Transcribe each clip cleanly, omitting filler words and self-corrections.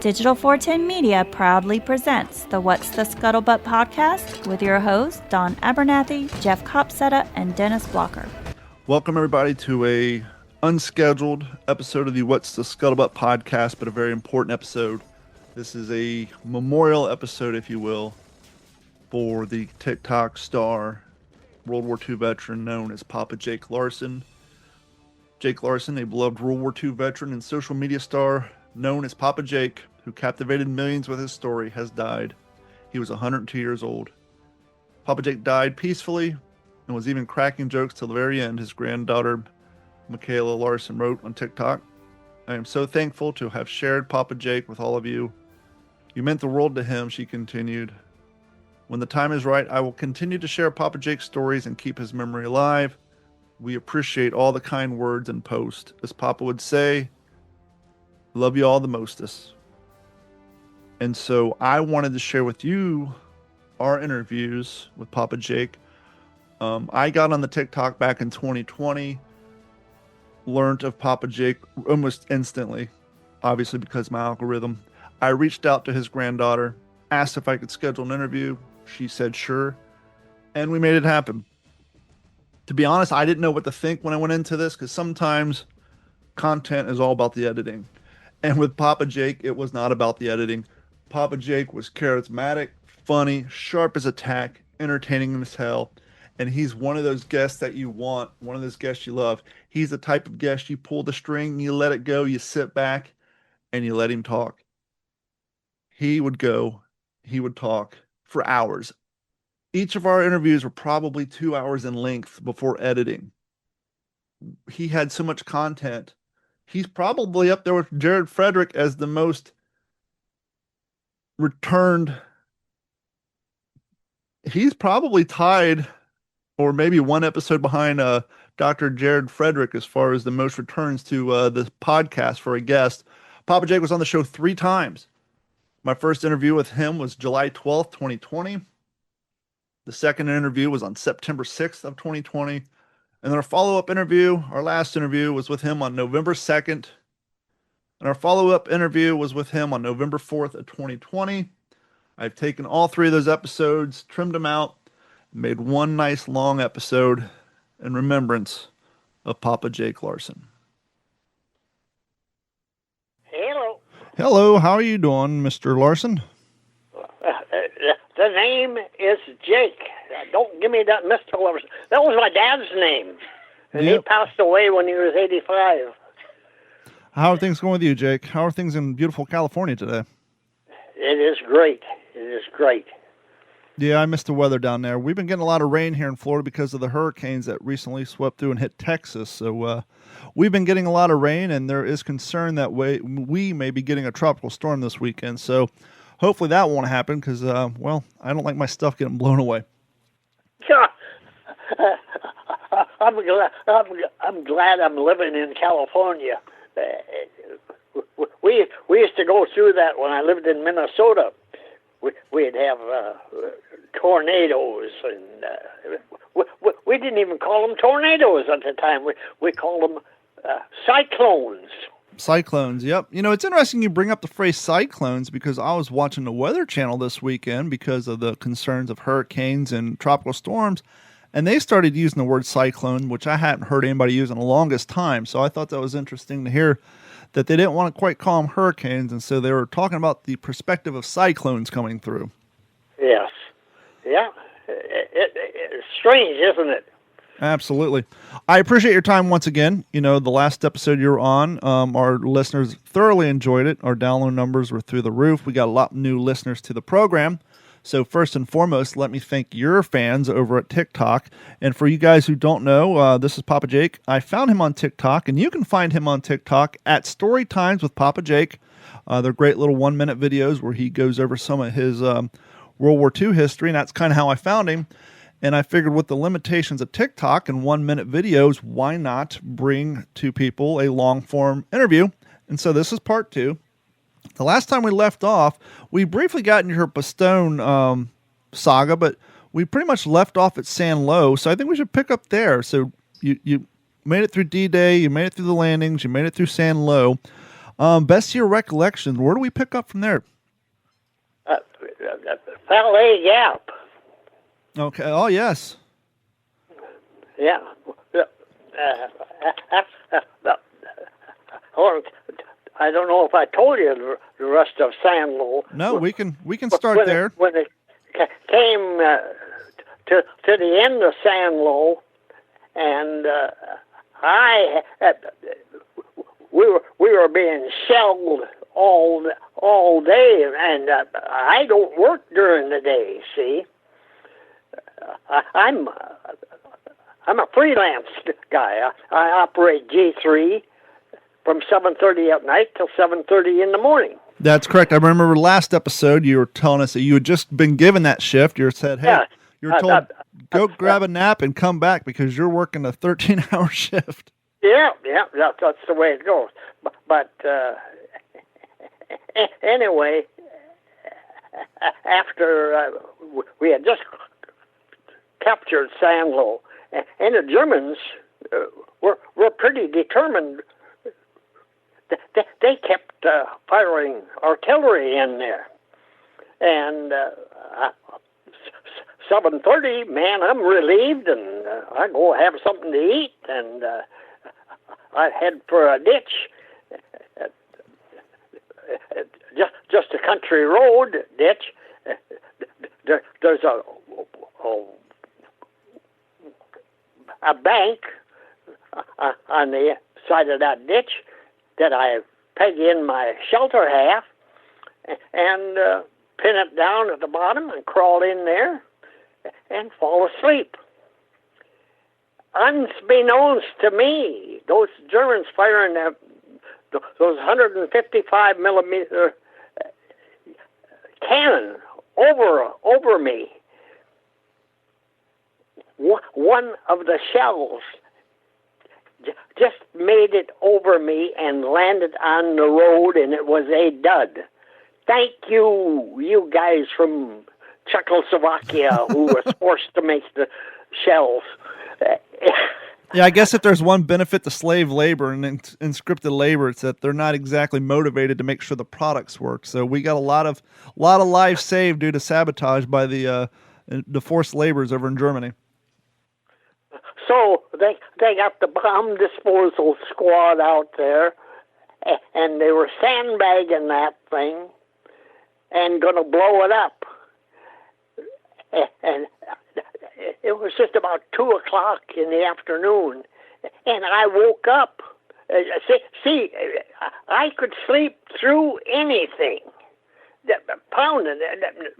Digital 410 Media proudly presents the What's the Scuttlebutt podcast with your hosts, Don Abernathy, Jeff Copsetta, and Dennis Blocker. Welcome, everybody, to a unscheduled episode of the What's the Scuttlebutt podcast, but a very important episode. This is a memorial episode, if you will, for the TikTok star, World War II veteran known as Papa Jake Larson. Jake Larson, a beloved World War II veteran and social media star known as Papa Jake, who captivated millions with his story, has died. He was 102 years old. Papa Jake died peacefully and was even cracking jokes till the very end, his granddaughter, Michaela Larson, wrote on TikTok. I am so thankful to have shared Papa Jake with all of you. You meant the world to him, she continued. When the time is right, I will continue to share Papa Jake's stories and keep his memory alive. We appreciate all the kind words and posts. As Papa would say, love you all the mostest. And so I wanted to share with you our interviews with Papa Jake. I got on the TikTok back in 2020, learned of Papa Jake almost instantly, obviously because my algorithm. I reached out to his granddaughter, asked if I could schedule an interview. She said sure, and we made it happen. To be honest, I didn't know what to think when I went into this, because sometimes content is all about the editing. And with Papa Jake, it was not about the editing. Papa Jake was charismatic, funny, sharp as a tack, entertaining as hell. And he's one of those guests that you want, one of those guests you love. He's the type of guest you pull the string, you let it go, you sit back, and you let him talk. He would go, he would talk for hours. Each of our interviews were probably 2 hours in length before editing. He had so much content. He's probably up there with Jared Frederick as the most returned. He's probably tied, or maybe one episode behind Dr. Jared Frederick as far as the most returns to the podcast for a guest. Papa Jake was on the show 3 times. My first interview with him was July 12th, 2020. The second interview was on September 6th of 2020. And then our follow-up interview, our last interview, was with him on November 2nd. And our follow-up interview was with him on November 4th of 2020. I've taken all 3 of those episodes, trimmed them out, and made one nice long episode in remembrance of Papa Jake Larson. Hello. Hello, how are you doing, Mr. Larson? The name is Jake. Don't give me that Mr. Larson. That was my dad's name. And He passed away when he was 85. How are things going with you, Jake? How are things in beautiful California today? It is great. It is great. Yeah, I missed the weather down there. We've been getting a lot of rain here in Florida because of the hurricanes that recently swept through and hit Texas. So we've been getting a lot of rain, and there is concern that we may be getting a tropical storm this weekend. So hopefully that won't happen because, well, I don't like my stuff getting blown away. I'm glad I'm living in California. We used to go through that when I lived in Minnesota. We'd have tornadoes, and we didn't even call them tornadoes at the time. We called them cyclones. Cyclones, yep. You know, it's interesting you bring up the phrase cyclones because I was watching the Weather Channel this weekend because of the concerns of hurricanes and tropical storms, and they started using the word cyclone, which I hadn't heard anybody use in the longest time. So I thought that was interesting to hear that they didn't want to quite call them hurricanes, and so they were talking about the perspective of cyclones coming through. Yes. Yeah. It's strange, isn't it? Absolutely. I appreciate your time once again. You know, the last episode you were on, our listeners thoroughly enjoyed it. Our download numbers were through the roof. We got a lot of new listeners to the program. So first and foremost, let me thank your fans over at TikTok. And for you guys who don't know, this is Papa Jake. I found him on TikTok, and you can find him on TikTok at Story Times with Papa Jake. They're great little 1-minute videos where he goes over some of his World War II history, and that's kind of how I found him. And I figured with the limitations of TikTok and 1-minute videos, why not bring to people a long-form interview? And so this is part 2. The last time we left off, we briefly got into her Bastogne saga, but we pretty much left off at San Lo, so I think we should pick up there. So you made it through D-Day, you made it through the landings, you made it through San Lo. Best of your recollection, where do we pick up from there? Ballet Gap. Okay. Oh, yes. Yeah. I don't know if I told you the rest of Sandlow. No, we can start there. When it came to the end of Sandlow, and we were being shelled all day, and I don't work during the day. See, I'm a freelance guy. I operate G3 from 7:30 at night till 7:30 in the morning. That's correct. I remember last episode you were telling us that you had just been given that shift. You said, "Hey, you're told go grab a nap and come back because you're working a 13-hour shift." Yeah, that's the way it goes. But anyway, after we had just captured Sandlow, and the Germans were pretty determined. They kept firing artillery in there, and 7:30, man, I'm relieved, and I go have something to eat, and I head for a ditch, just a country road ditch. There's a bank on the side of that ditch that I peg in my shelter half and pin it down at the bottom and crawl in there and fall asleep. Unbeknownst to me, those Germans firing those 155 millimeter cannon over me. One of the shells just made it over me and landed on the road, and it was a dud. Thank you guys from Czechoslovakia who was forced to make the shells. Yeah, I guess if there's one benefit to slave labor and conscripted labor, it's that they're not exactly motivated to make sure the products work. So we got a lot of lives saved due to sabotage by the forced laborers over in Germany. So they got the bomb disposal squad out there, and they were sandbagging that thing and going to blow it up. And it was just about 2 o'clock in the afternoon, and I woke up. See, I could sleep through anything. Pounding,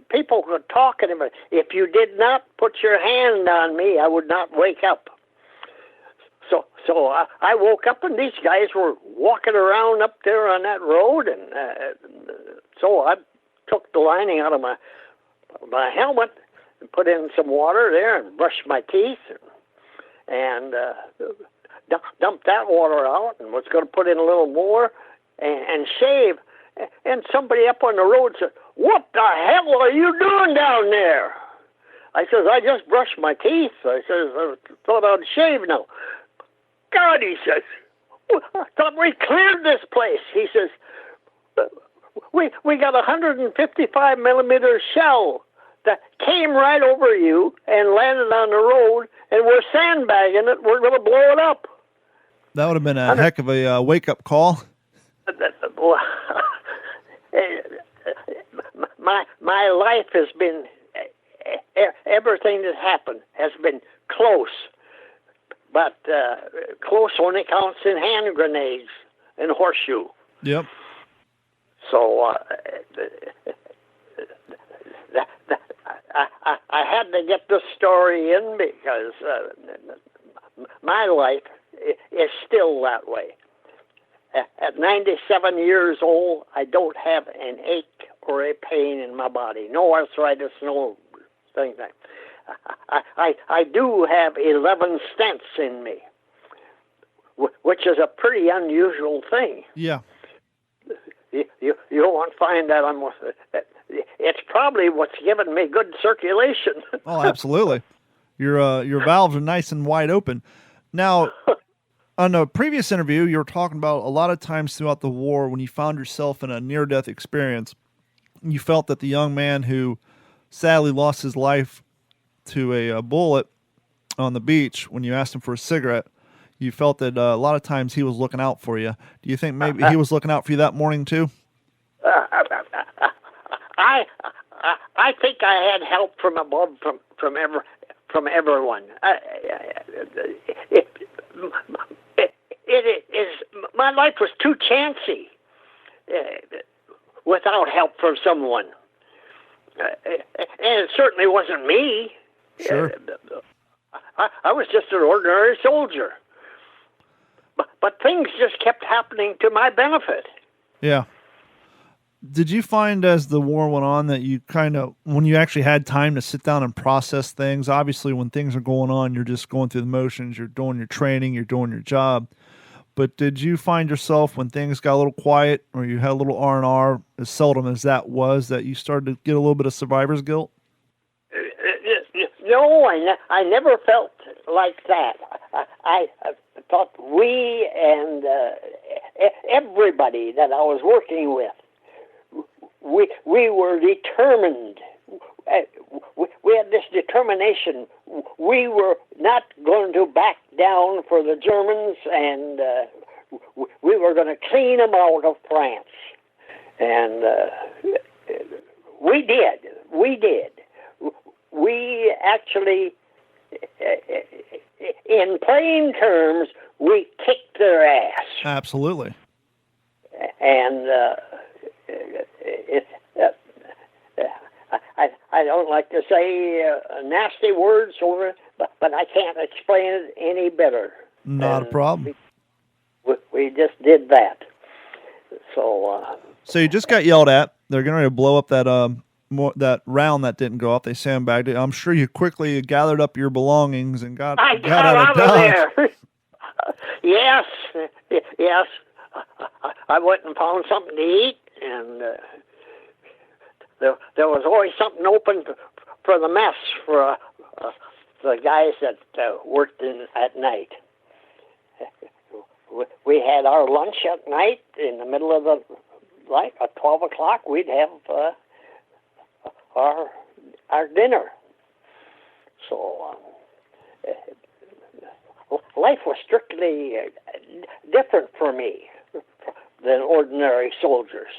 people were talking about, if you did not put your hand on me, I would not wake up. So I woke up, and these guys were walking around up there on that road, and so I took the lining out of my helmet and put in some water there and brushed my teeth and dumped that water out and was going to put in a little more and shave. And somebody up on the road said, "What the hell are you doing down there?" I says, "I just brushed my teeth." I says, "I thought I'd shave now." "God," he says, "I thought we cleared this place." He says, we got a 155 millimeter shell that came right over you and landed on the road, and we're sandbagging it. We're going to blow it up." That would have been a heck of a wake-up call. My life has been, everything that happened has been close, but close only counts in hand grenades and horseshoe. Yep. So I had to get this story in because my life is still that way. At 97 years old, I don't have an ache or a pain in my body. No arthritis, no thing. I do have 11 stents in me, which is a pretty unusual thing. Yeah. You won't find that almost. It's probably what's given me good circulation. Oh, absolutely. Your valves are nice and wide open. Now, On a previous interview, you were talking about a lot of times throughout the war when you found yourself in a near-death experience, you felt that the young man who sadly lost his life to a bullet on the beach, when you asked him for a cigarette, you felt that a lot of times he was looking out for you. Do you think maybe he was looking out for you that morning too? I I think I had help from above from everyone. It is my life was too chancy without help from someone, and it certainly wasn't me. Sure. I was just an ordinary soldier, but things just kept happening to my benefit. Yeah. Did you find as the war went on that you kind of, when you actually had time to sit down and process things, obviously when things are going on, you're just going through the motions, you're doing your training, you're doing your job. But did you find yourself when things got a little quiet or you had a little R&R, as seldom as that was, that you started to get a little bit of survivor's guilt? No, I never felt like that. I thought we and everybody that I was working with, we were determined. We had this determination. We were not going to back down for the Germans, and we were going to clean them out of France. And we did. We did. We actually, in plain terms, we kicked their ass. Absolutely. And I don't like to say nasty words over it, but I can't explain it any better. Not a problem. We just did that. So you just got yelled at. They're getting ready to blow up that that round that didn't go off. They sandbagged it. I'm sure you quickly gathered up your belongings and got out of there. Yes. I went and found something to eat, and there was always something open for the mess for the guys that worked at night. We had our lunch at night in the middle of the night at 12 o'clock. We'd have our dinner. So life was strictly different for me than ordinary soldiers.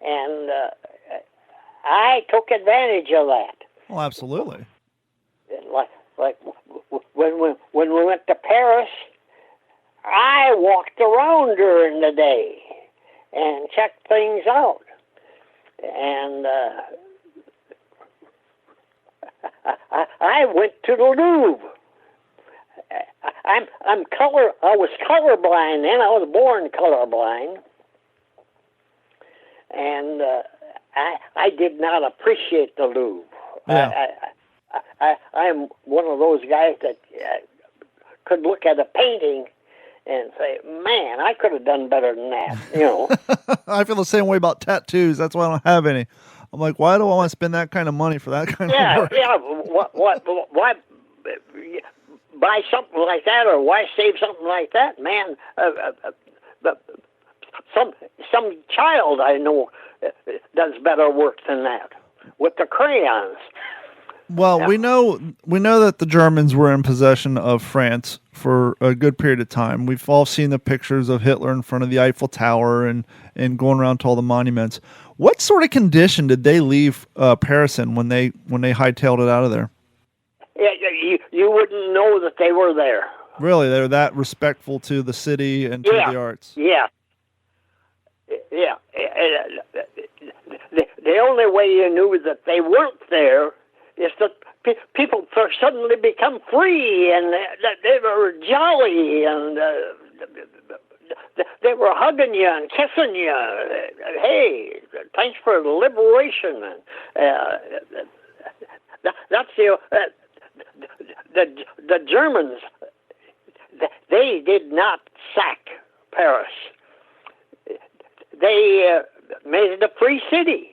And I took advantage of that. Well, absolutely. Like when we went to Paris, I walked around during the day and checked things out. And I went to the Louvre. I was colorblind then. I was born colorblind. And I did not appreciate the Louvre. Yeah. I'm one of those guys that could look at a painting and say, man, I could have done better than that, you know. I feel the same way about tattoos. That's why I don't have any. I'm like, why do I want to spend that kind of money for that kind of work? Yeah, why buy something like that, or why save something like that, man? Some child I know does better work than that with the crayons. Well, Yeah. we know that the Germans were in possession of France for a good period of time. We've all seen the pictures of Hitler in front of the Eiffel Tower and going around to all the monuments. What sort of condition did they leave Paris in when they hightailed it out of there? Yeah, you wouldn't know that they were there. Really, they're that respectful to the city and to the arts. Yeah. The only way you knew that they weren't there is that people suddenly become free, and they were jolly, and they were hugging you and kissing you. Hey, thanks for the liberation. That's the Germans. They did not sack Paris. They made it a free city.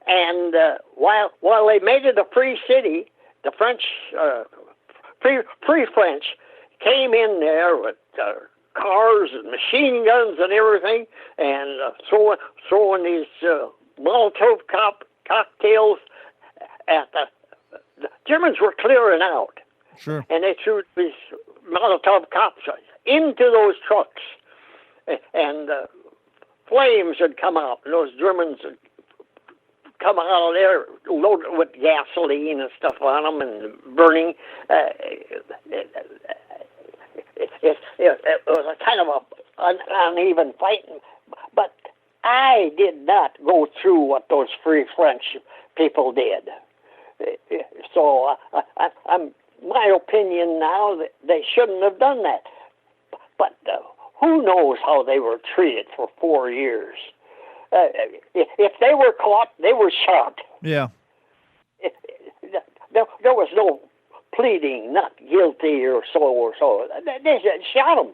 And while they made it a free city, the French, free French, came in there with cars and machine guns and everything, and throwing these Molotov cocktails at the Germans were clearing out. Sure. And they threw these Molotov cocktails into those trucks, and flames had come out, and those Germans had come out of there loaded with gasoline and stuff on them and burning. It was a kind of an uneven fighting, but I did not go through what those Free French people did. So I'm my opinion now that they shouldn't have done that. But who knows how they were treated for 4 years? If they were caught, they were shot. Yeah. There was no pleading, not guilty or so. They shot them.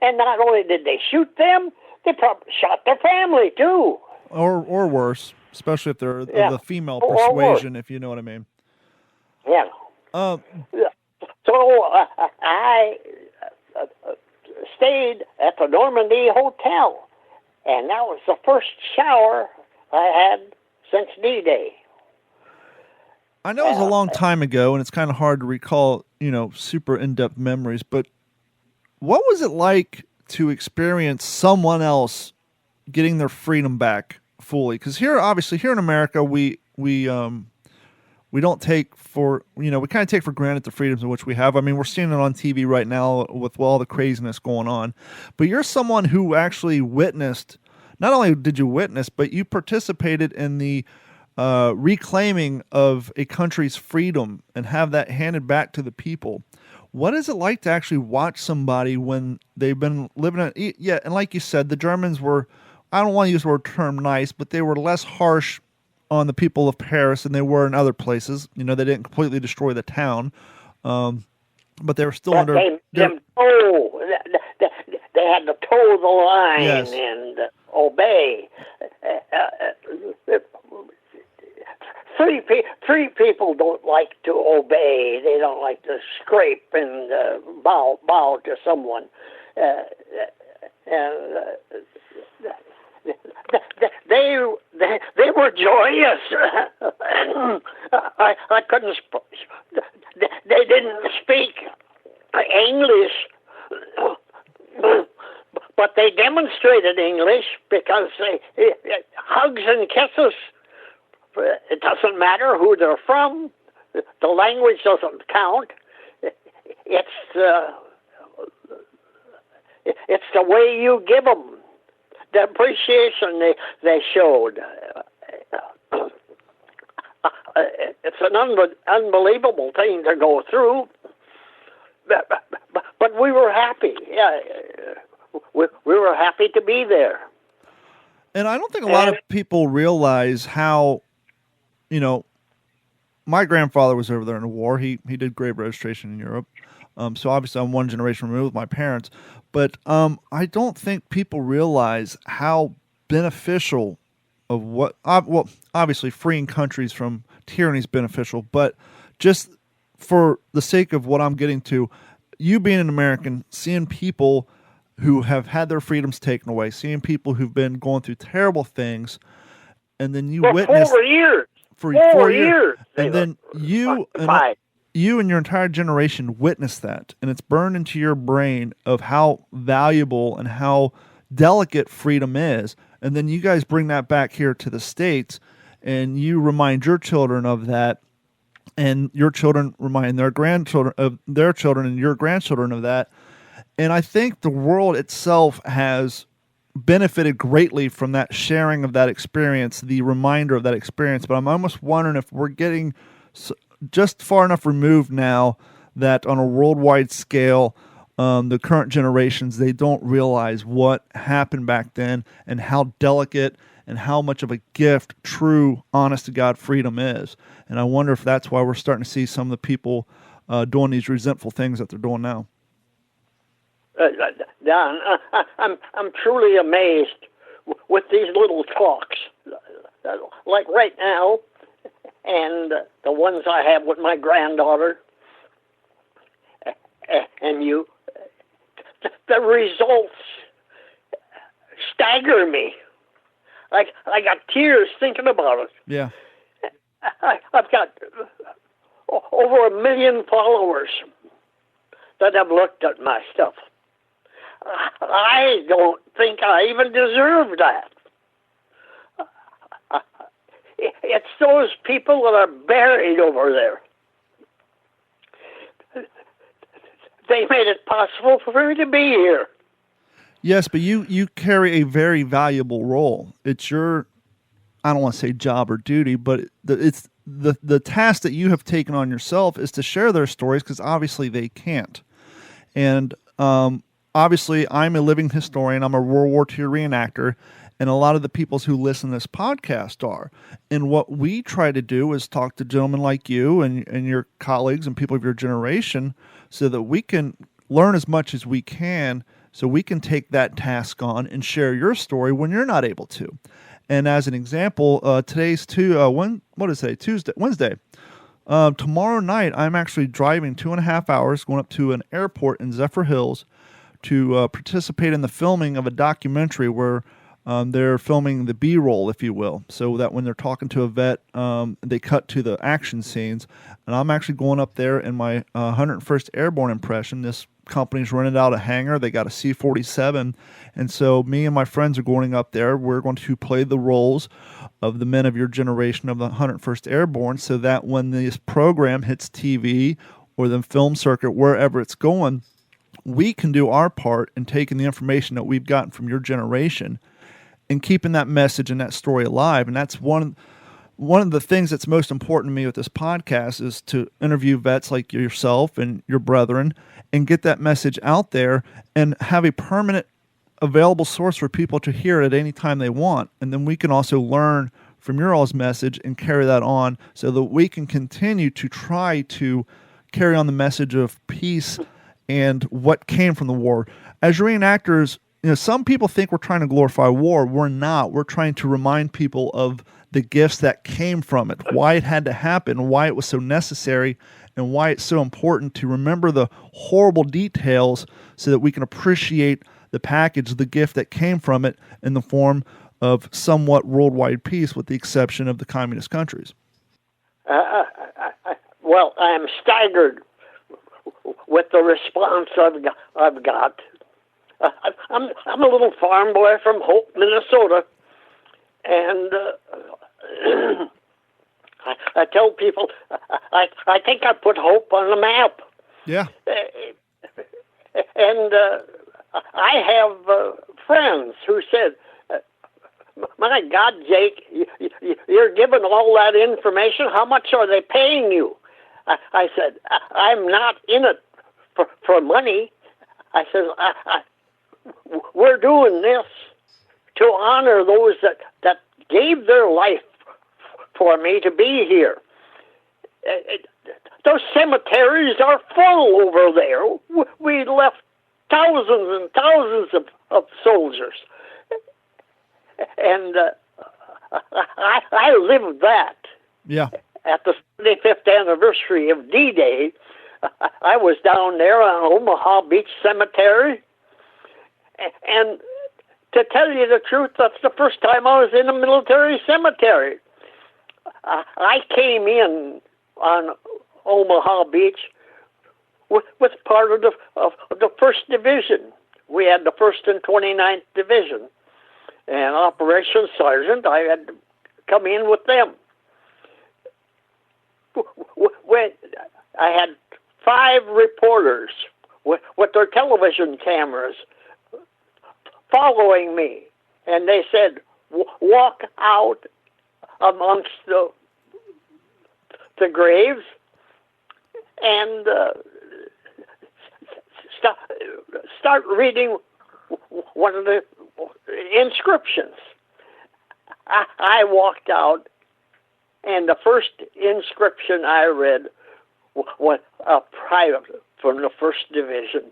And not only did they shoot them, they probably shot their family too. Or worse, especially if they're of the female persuasion, if you know what I mean. Yeah. So I stayed at the Normandy Hotel, and that was the first shower I had since D-Day. I know it was a long time ago, and it's kind of hard to recall, super in-depth memories, but what was it like to experience someone else getting their freedom back fully? Because here in America, we don't take for, we kind of take for granted the freedoms in which we have. I mean, we're seeing it on TV right now with all the craziness going on. But you're someone who actually witnessed, not only did you witness, but you participated in the reclaiming of a country's freedom and have that handed back to the people. What is it like to actually watch somebody when they've been living and like you said, the Germans were, I don't want to use the word term nice, but they were less harsh on the people of Paris than they were in other places. They didn't completely destroy the town, but they were still under. They had to toe the line. Yes. And obey. Three people don't like to obey. They don't like to scrape and bow to someone. They were joyous. I couldn't. They didn't speak English, but they demonstrated English because hugs and kisses. It doesn't matter who they're from. The language doesn't count. It's the way you give them. The appreciation they showed. It's an unbelievable thing to go through, but we were happy. Yeah, we were happy to be there. And I don't think a lot of people realize how, my grandfather was over there in the war. He did grave registration in Europe. So obviously I'm one generation removed with my parents. But I don't think people realize how beneficial of obviously freeing countries from tyranny is beneficial. But just for the sake of what I'm getting to, you being an American, seeing people who have had their freedoms taken away, seeing people who've been going through terrible things, and then you witness 4 years. For 4 years. And then you and your entire generation witness that, and it's burned into your brain of how valuable and how delicate freedom is. And then you guys bring that back here to the States, and you remind your children of that, and your children remind their grandchildren of their children and your grandchildren of that. And I think the world itself has benefited greatly from that sharing of that experience, the reminder of that experience. But I'm almost wondering if we're getting just far enough removed now that on a worldwide scale, the current generations, they don't realize what happened back then and how delicate and how much of a gift true, honest-to-God freedom is. And I wonder if that's why we're starting to see some of the people doing these resentful things that they're doing now. Don, I'm truly amazed with these little talks, like right now, and the ones I have with my granddaughter, and you. the results stagger me. I got tears thinking about it. Yeah. I've got over 1 million followers that have looked at my stuff. I don't think I even deserve that. It's those people that are buried over there. They made it possible for me to be here. Yes, but you carry a very valuable role. It's your, I don't want to say job or duty, but it's the task that you have taken on yourself is to share their stories, because obviously they can't. And obviously I'm a living historian. I'm a World War II reenactor, and a lot of the people who listen to this podcast are. And what we try to do is talk to gentlemen like you and your colleagues and people of your generation so that we can learn as much as we can, so we can take that task on and share your story when you're not able to. And as an example, today's Wednesday. Tomorrow night, I'm actually driving 2.5 hours going up to an airport in Zephyr Hills to participate in the filming of a documentary where they're filming the B-roll, if you will, so that when they're talking to a vet, they cut to the action scenes. And I'm actually going up there in my 101st Airborne impression. This company's rented out a hangar. They got a C-47. And so me and my friends are going up there. We're going to play the roles of the men of your generation of the 101st Airborne, so that when this program hits TV or the film circuit, wherever it's going, we can do our part in taking the information that we've gotten from your generation and keeping that message and that story alive. And that's one of the things that's most important to me with this podcast, is to interview vets like yourself and your brethren and get that message out there and have a permanent available source for people to hear at any time they want. And then we can also learn from your all's message and carry that on so that we can continue to try to carry on the message of peace and what came from the war. As reenactors, some people think we're trying to glorify war. We're not. We're trying to remind people of the gifts that came from it, why it had to happen, why it was so necessary, and why it's so important to remember the horrible details so that we can appreciate the package, the gift that came from it in the form of somewhat worldwide peace, with the exception of the communist countries. Well, I'm staggered with the response I've got. I'm a little farm boy from Hope, Minnesota, and I tell people I think I put Hope on the map. Yeah. And I have friends who said, "My God, Jake, you're giving all that information. How much are they paying you?" I said, "I'm not in it for money." I said, "We're doing this to honor those that gave their life for me to be here. Those cemeteries are full over there. We left thousands and thousands of soldiers. And I lived that." Yeah. At the 75th anniversary of D-Day, I was down there on Omaha Beach Cemetery. And to tell you the truth, that's the first time I was in a military cemetery. I came in on Omaha Beach with part of the 1st Division. We had the 1st and 29th Division. And Operations Sergeant, I had to come in with them. When I had 5 reporters with their television cameras following me, and they said, "Walk out amongst the graves and start reading one of the inscriptions." I walked out, and the first inscription I read was a private from the 1st Division.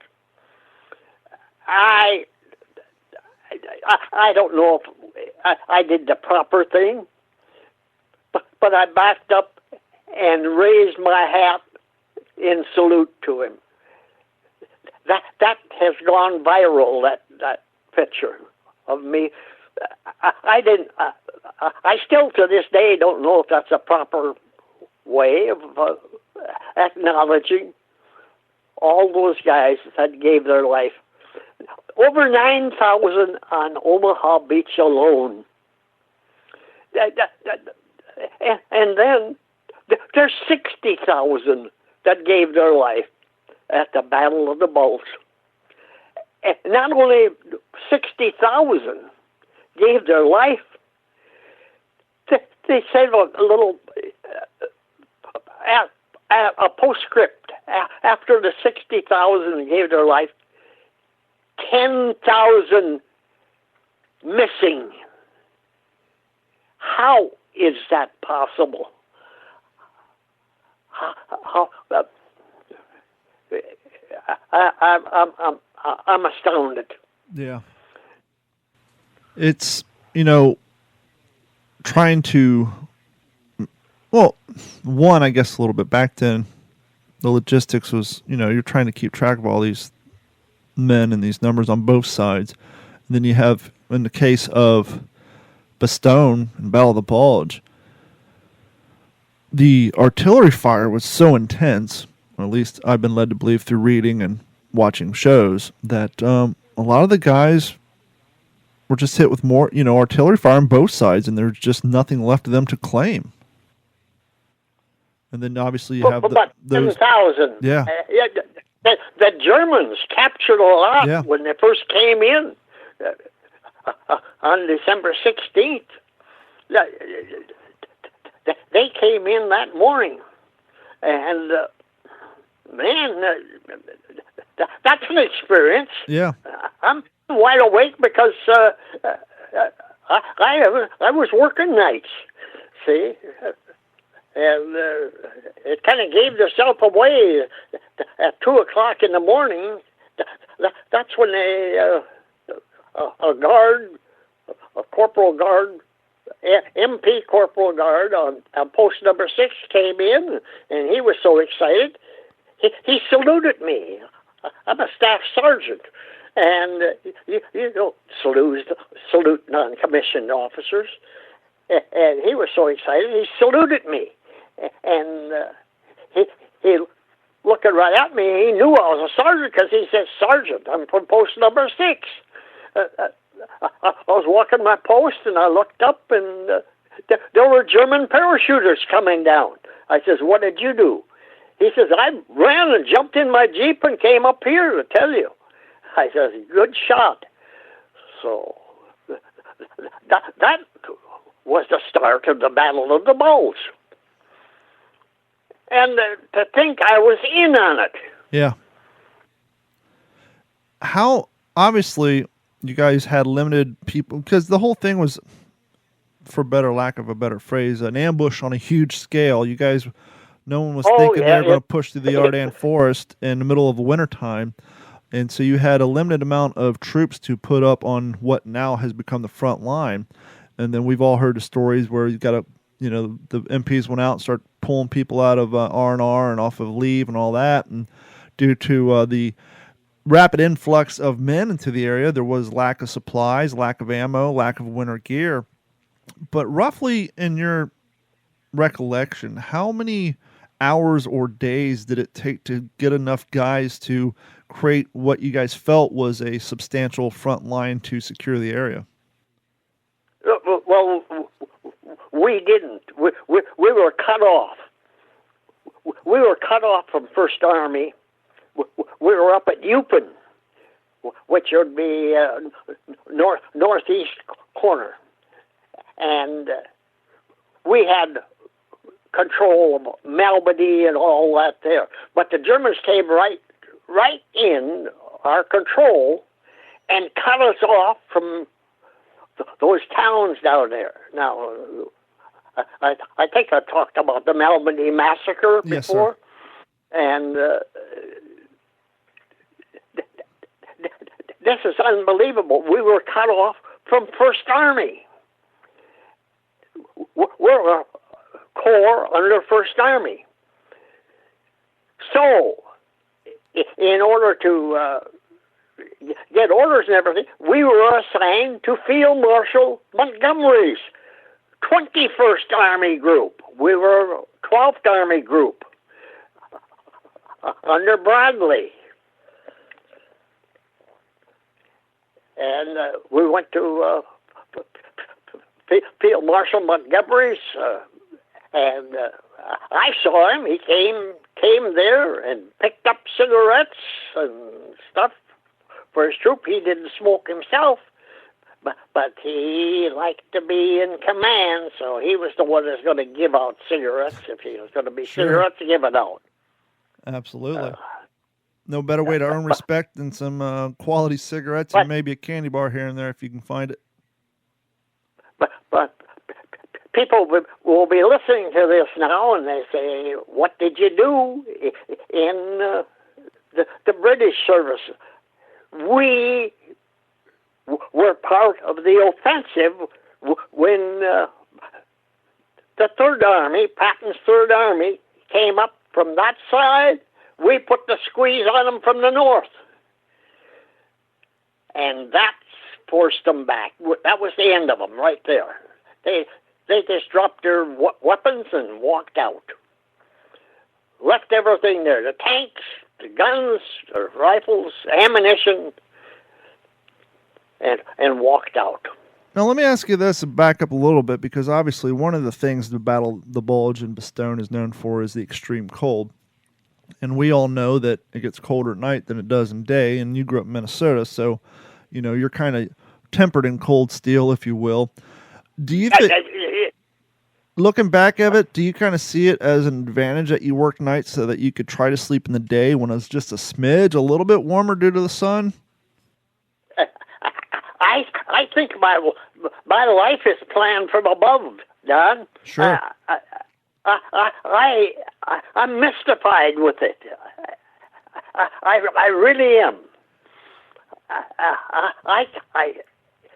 I don't know if I did the proper thing, but I backed up and raised my hat in salute to him. that has gone viral. That picture of me. I didn't. I still to this day don't know if that's a proper way of acknowledging all those guys that gave their life. Over 9,000 on Omaha Beach alone. And then there's 60,000 that gave their life at the Battle of the Bulge. And not only 60,000 gave their life, they said a little a postscript after the 60,000 gave their life. 10,000 missing. How is that possible? How I'm astounded. Yeah. It's, trying to, well, one, I guess a little bit back then, the logistics was, you're trying to keep track of all these men and these numbers on both sides. And then you have, in the case of Bastogne and Battle of the Bulge, the artillery fire was so intense, or at least I've been led to believe through reading and watching shows, that a lot of the guys were just hit with more, artillery fire on both sides, and there's just nothing left of them to claim. And then obviously you have those 10,000. Yeah. The Germans captured a lot when they first came in on December 16th. They came in that morning, and man, that's an experience. Yeah. I'm wide awake because I was working nights, see, and it kind of gave itself away at 2:00 in the morning. That's when a corporal guard, MP corporal guard on post number 6 came in, and he was so excited. He saluted me. I'm a staff sergeant, and you don't salute non-commissioned officers. And he was so excited, he saluted me, and he looking right at me. He knew I was a sergeant because he said, "Sergeant, I'm from post number 6." I was walking my post, and I looked up, and there were German parachuters coming down. I says, "What did you do?" He says, "I ran and jumped in my Jeep and came up here to tell you." I says, "Good shot." So that was the start of the Battle of the Bulge. And to think I was in on it. Yeah. How, obviously, you guys had limited people, because the whole thing was, for lack of a better phrase, an ambush on a huge scale. You guys, no one was thinking they were going to push through the Ardennes forest in the middle of wintertime. And so you had a limited amount of troops to put up on what now has become the front line. And then we've all heard the stories where you got to, the MPs went out and started pulling people out of R&R and off of leave and all that. And due to the rapid influx of men into the area, there was lack of supplies, lack of ammo, lack of winter gear. But roughly, in your recollection, how many hours or days did it take to get enough guys to create what you guys felt was a substantial front line to secure the area? Well, we didn't. We were cut off. We were cut off from First Army. We were up at Eupen, which would be northeast corner, and we had control of Malmedy and all that there. But the Germans came right in our control and cut us off from those towns down there. Now, I think I talked about the Malmedy massacre before. Yes, and this is unbelievable. We were cut off from First Army. We're a corps under First Army. So, if in order to get orders and everything, we were assigned to Field Marshal Montgomery's 21st Army Group. We were 12th Army Group under Bradley. And we went to Field Marshal Montgomery's, and I saw him. He came there and picked up cigarettes and stuff for his troop. He didn't smoke himself, but he liked to be in command, so he was the one that's going to give out cigarettes if he was going to be cigarettes given out. Absolutely. No better way to earn respect than some quality cigarettes and maybe a candy bar here and there if you can find it. But people will be listening to this now, and they say, "What did you do in the British service?" We were part of the offensive when the Third Army, Patton's Third Army, came up from that side. We put the squeeze on them from the north, and that forced them back. That was the end of them right there. They just dropped their weapons and walked out. Left everything there, the tanks, the guns, the rifles, ammunition, and walked out. Now, let me ask you this and back up a little bit, because obviously one of the things the Battle of the Bulge and Bastogne is known for is the extreme cold. And we all know that it gets colder at night than it does in day, and you grew up in Minnesota, so, you know, you're kind of tempered in cold steel, if you will. Do you think, looking back at it, do you kind of see it as an advantage that you worked nights so that you could try to sleep in the day when it's just a smidge, a little bit warmer due to the sun? I think my life is planned from above, Don. Sure. I'm mystified with it. I really am.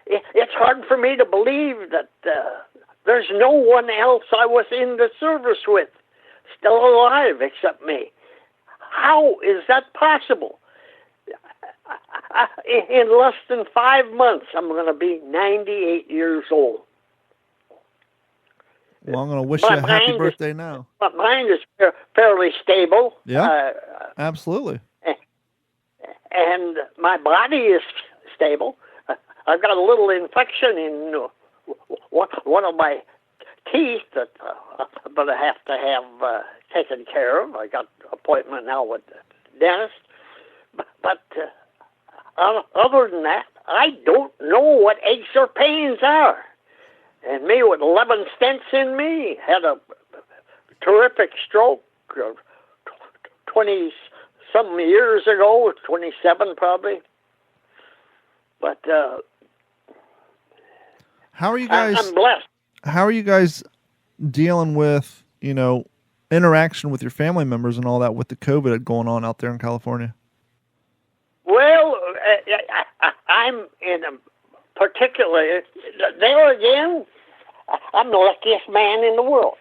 It's hard for me to believe that there's no one else I was in the service with still alive except me. How is that possible? In less than 5 months, I'm going to be 98 years old. Well, I'm going to wish you a happy birthday now. My mind is fairly stable. Yeah, absolutely. And my body is stable. I've got a little infection in one of my teeth that I'm going to have taken care of. I got an appointment now with the dentist. But other than that, I don't know what aches or pains are. And me with 11 stents in me, had a terrific stroke 20-some years ago, 27 probably. But how are you guys? I'm blessed. How are you guys dealing with, you know, interaction with your family members and all that with the COVID going on out there in California? Well, I'm in a particular, there again, I'm the luckiest man in the world.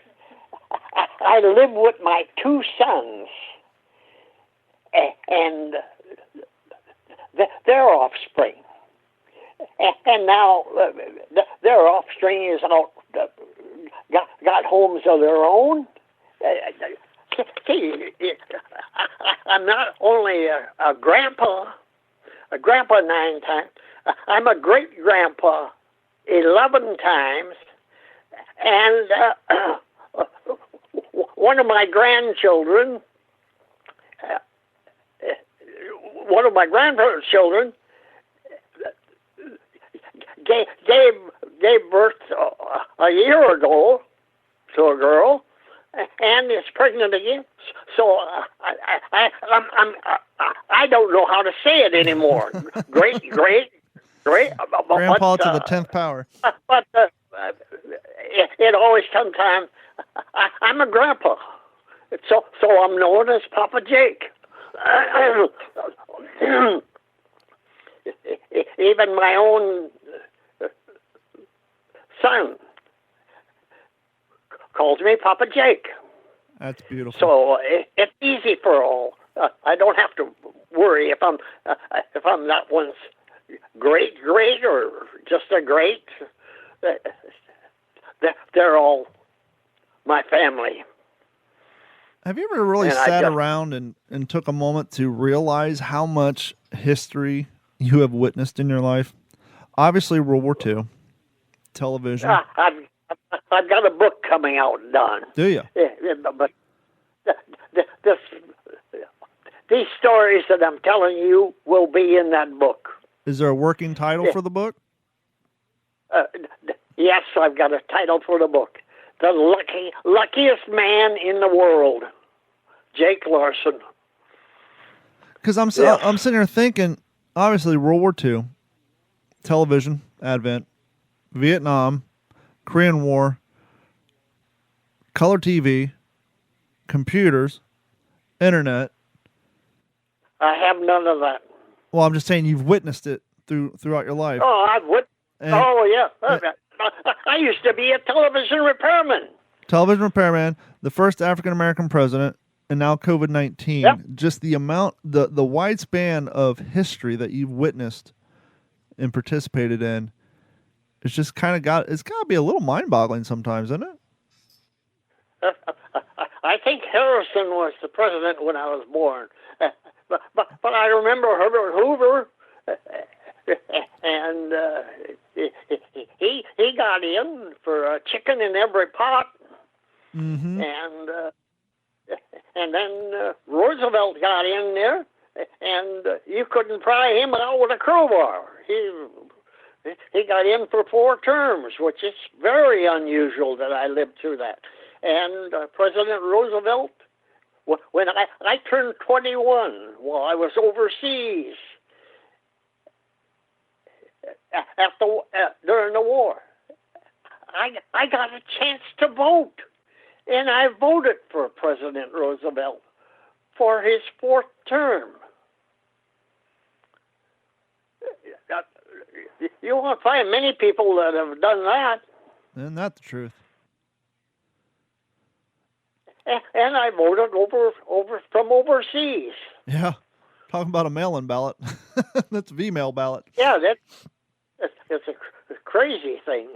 I live with my 2 sons and their offspring. And now their offspring is out, got homes of their own. See, I'm not only a grandpa 9 times, I'm a great-grandpa 11 times, and one of my grandchildren gave birth a year ago to a girl, and is pregnant again. So I don't know how to say it anymore. Great. Grandpa to the 10th power. But it always comes time. I'm a grandpa, so I'm known as Papa Jake. Even my own son calls me Papa Jake. That's beautiful. So it's easy for all I don't have to worry if I'm that one's great or just a great. They're all my family. Have you ever really sat around and took a moment to realize how much history you have witnessed in your life? Obviously, World War II, television. I've got a book coming out, Don. Do you? Yeah, but these stories that I'm telling you will be in that book. Is there a working title for the book? Yes, I've got a title for the book. The luckiest man in the world, Jake Larson. Because I'm sitting here thinking, obviously, World War II, television, advent, Vietnam, Korean War, color TV, computers, internet. I have none of that. Well, I'm just saying you've witnessed it throughout your life. Oh, yeah. I used to be a television repairman. Television repairman, the first African-American president, and now COVID-19. Yep. Just the amount, the wide span of history that you've witnessed and participated in, it's just it's got to be a little mind-boggling sometimes, isn't it? I think Harrison was the president when I was born. But I remember Herbert Hoover, and he got in for a chicken in every pot, mm-hmm. and then Roosevelt got in there, and you couldn't pry him out with a crowbar. He got in for 4 terms, which is very unusual that I lived through that. And President Roosevelt, when I turned 21 while I was overseas during the war, I got a chance to vote, and I voted for President Roosevelt for his 4th term. You won't find many people that have done that. Isn't that the truth? And I voted over from overseas. Yeah, talking about a mail-in ballot. That's a V-mail ballot. Yeah, it's a crazy thing.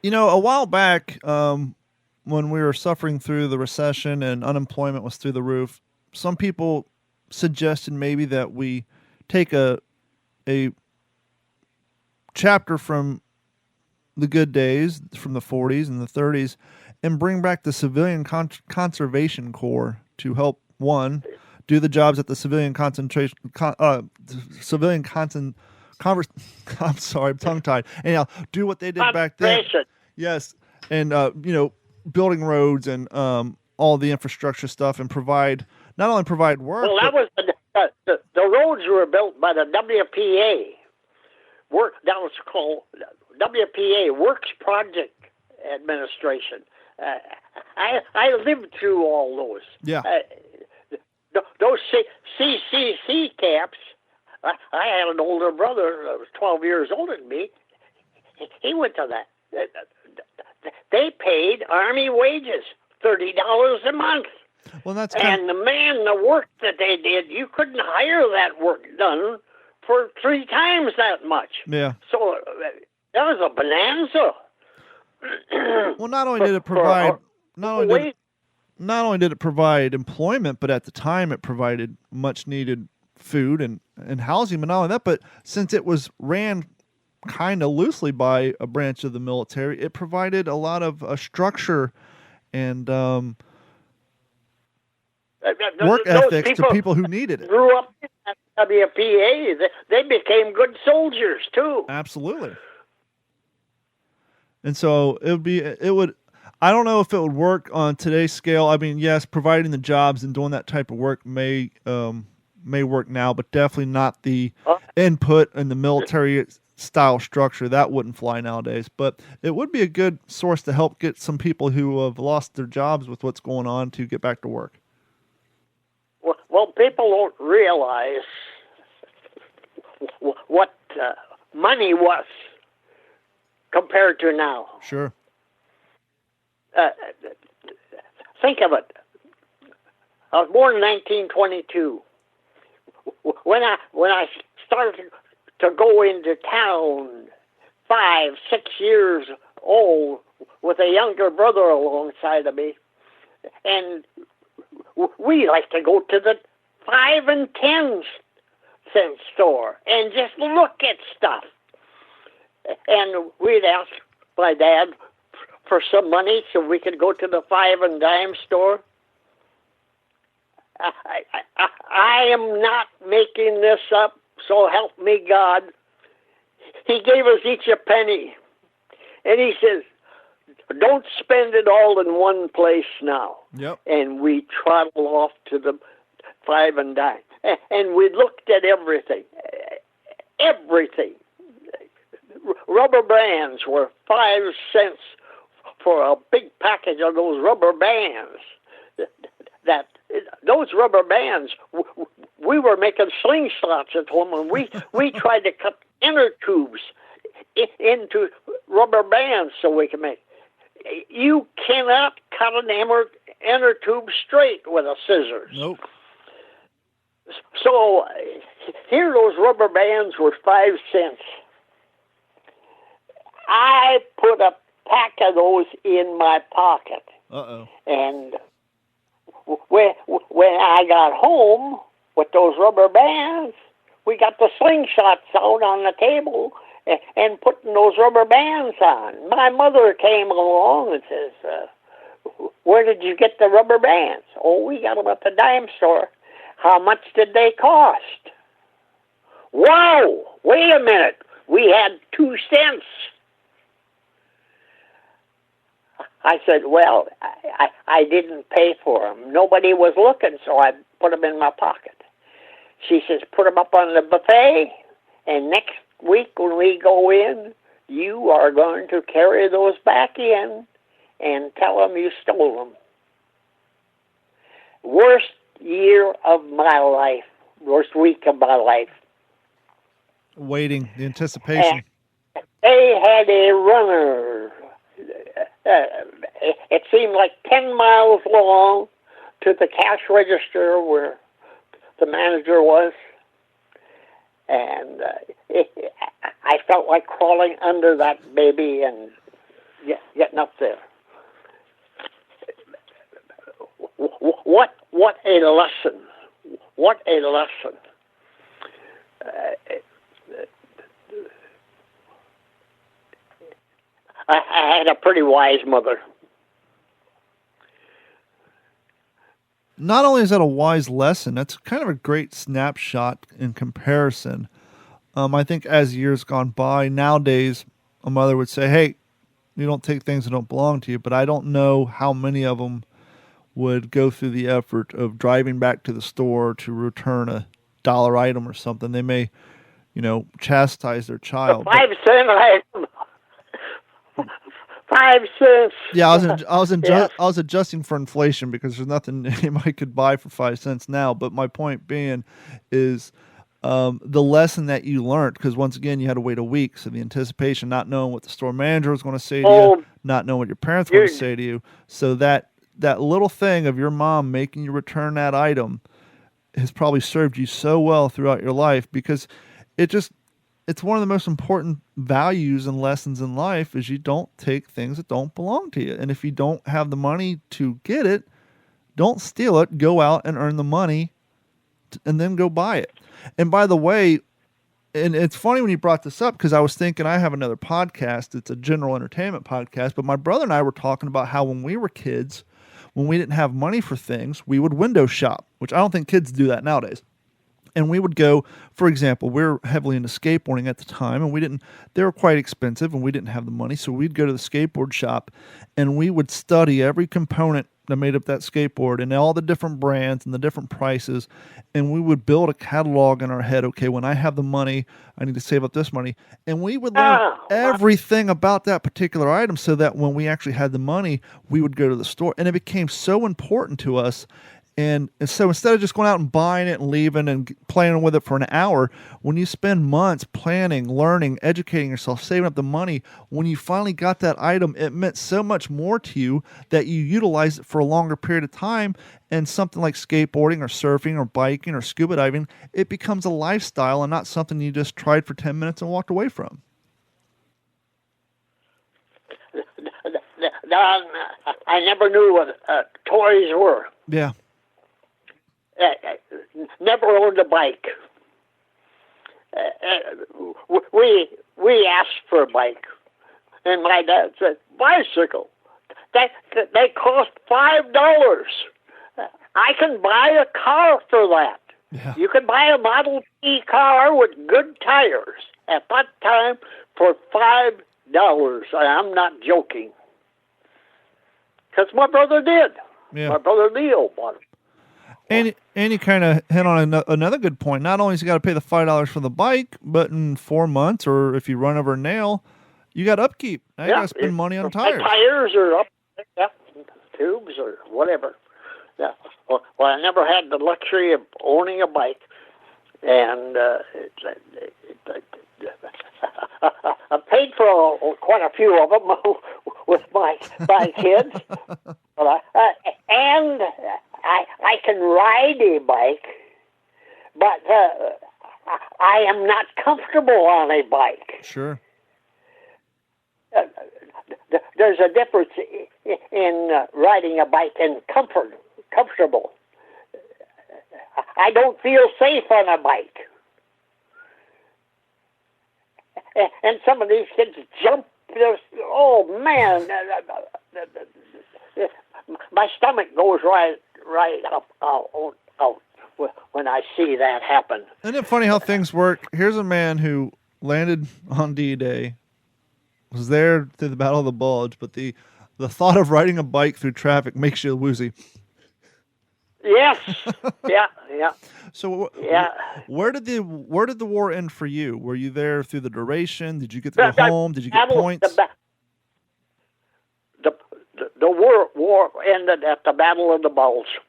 You know, a while back, when we were suffering through the recession and unemployment was through the roof, some people suggested maybe that we take a chapter from the good days, from the 40s and the 30s, and bring back the Civilian Conservation Corps to help, one, do the jobs at the Civilian Concentration, I'm sorry, I'm tongue-tied. Anyhow, do what they did back then. Yes, and, building roads and all the infrastructure stuff, and not only provide work. Well, that was the roads were built by the WPA. That was called WPA, Works Project Administration. I lived through all those. Yeah. Those CCC camps. I had an older brother that was 12 years older than me. He went to that. They paid Army wages, $30 a month. Well, that's the work that they did, you couldn't hire that work done for 3 times that much. Yeah. So that was a bonanza. Well, not only did it provide employment, but at the time it provided much needed food and housing. But not only that, but since it was ran kind of loosely by a branch of the military, it provided a lot of structure and work ethics to people who needed it. Grew up in WPA, they became good soldiers too. Absolutely. And so I don't know if it would work on today's scale. I mean, yes, providing the jobs and doing that type of work may work now, but definitely not the input and the military style structure. That wouldn't fly nowadays. But it would be a good source to help get some people who have lost their jobs with what's going on to get back to work. Well, people don't realize what money was compared to now. Sure. Think of it. I was born in 1922. When I started to go into town, 5, 6 years old, with a younger brother alongside of me, and we like to go to the 5 and 10 cent store and just look at stuff. And we'd ask my dad for some money so we could go to the 5 and dime store. I am not making this up, so help me God. He gave us each a penny. And he says, don't spend it all in one place now. Yep. And we trottled off to the 5 and dime. And we looked at everything. Everything. Rubber bands were 5 cents for a big package of those rubber bands. Those rubber bands, we were making slingshots at home, and we tried to cut inner tubes into rubber bands so we could make. You cannot cut an inner tube straight with a scissors. Nope. So here those rubber bands were 5 cents. I put a pack of those in my pocket. Uh-oh. And when I got home with those rubber bands, we got the slingshots out on the table and putting those rubber bands on. My mother came along and says, where did you get the rubber bands? Oh, we got them at the dime store. How much did they cost? Wow, wait a minute. We had 2 cents. I said, well, I didn't pay for them. Nobody was looking, so I put them in my pocket. She says, put them up on the buffet, and next week when we go in, you are going to carry those back in and tell them you stole them. Worst year of my life, worst week of my life. Waiting, the anticipation. And they had a runner. It seemed like 10 miles long to the cash register where the manager was. And I felt like crawling under that baby and getting up there. What a lesson. What a lesson. I had a pretty wise mother. Not only is that a wise lesson, that's kind of a great snapshot in comparison. I think as years gone by, nowadays, a mother would say, hey, you don't take things that don't belong to you, but I don't know how many of them would go through the effort of driving back to the store to return a dollar item or something. They may, chastise their child. 5 cent item. 5 cents. Yeah, I was adjusting for inflation because there's nothing anybody could buy for 5 cents now. But my point being is the lesson that you learned, because once again you had to wait a week, so the anticipation, not knowing what the store manager was going to say to you, not knowing what your parents were going to say to you, so that little thing of your mom making you return that item has probably served you so well throughout your life, because it's one of the most important values and lessons in life is you don't take things that don't belong to you. And if you don't have the money to get it, don't steal it. Go out and earn the money and then go buy it. And by the way, and it's funny when you brought this up, because I was thinking I have another podcast. It's a general entertainment podcast. But my brother and I were talking about how when we were kids, when we didn't have money for things, we would window shop, which I don't think kids do that nowadays. And we would go, for example, we were heavily into skateboarding at the time, and they were quite expensive, and we didn't have the money. So we'd go to the skateboard shop, and we would study every component that made up that skateboard and all the different brands and the different prices. And we would build a catalog in our head. Okay, when I have the money, I need to save up this money. And we would learn everything about that particular item so that when we actually had the money, we would go to the store. And it became so important to us. And so instead of just going out and buying it and leaving and playing with it for an hour, when you spend months planning, learning, educating yourself, saving up the money, when you finally got that item, it meant so much more to you that you utilized it for a longer period of time. And something like skateboarding or surfing or biking or scuba diving, it becomes a lifestyle and not something you just tried for 10 minutes and walked away from. Don, I never knew what toys were. Yeah. Never owned a bike. We asked for a bike, and my dad said, "Bicycle. They cost $5. I can buy a car for that. Yeah. You can buy a Model T car with good tires at that time for $5. I'm not joking, because my brother did. Yeah. My brother Leo bought it. And you kind of hit on another good point. Not only has you got to pay the $5 for the bike, but in 4 months, or if you run over a nail, you got upkeep. Now you got to spend money on tires. Tires or tubes or whatever. Yeah. Well, I never had the luxury of owning a bike, and I paid for quite a few of them with my kids. But I can ride a bike, but I am not comfortable on a bike. Sure. There's a difference in riding a bike and comfortable. I don't feel safe on a bike. And some of these kids jump. Oh, man. My stomach goes right out when I see that happen. Isn't it funny how things work? Here's a man who landed on D-Day, was there through the Battle of the Bulge, but the thought of riding a bike through traffic makes you woozy. Yes. Yeah. So yeah. Where did the war end for you? Were you there through the duration? Did you get to go home? Did you get points? The war ended at the Battle of the Bulge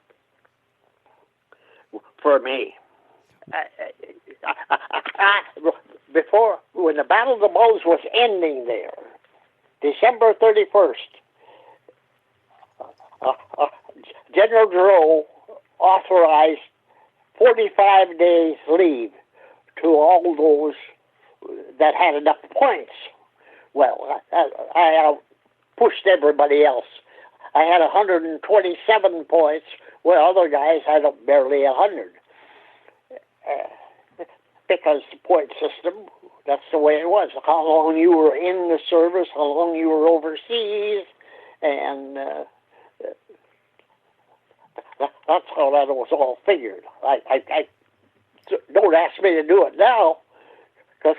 for me. Before, when the Battle of the Bulge was ending there, December 31st, General Dro authorized 45 days leave to all those that had enough points. Well, I pushed everybody else. I had 127 points, where other guys had barely 100. Because the point system, that's the way it was. How long you were in the service, how long you were overseas, and that's how that was all figured. I don't ask me to do it now, because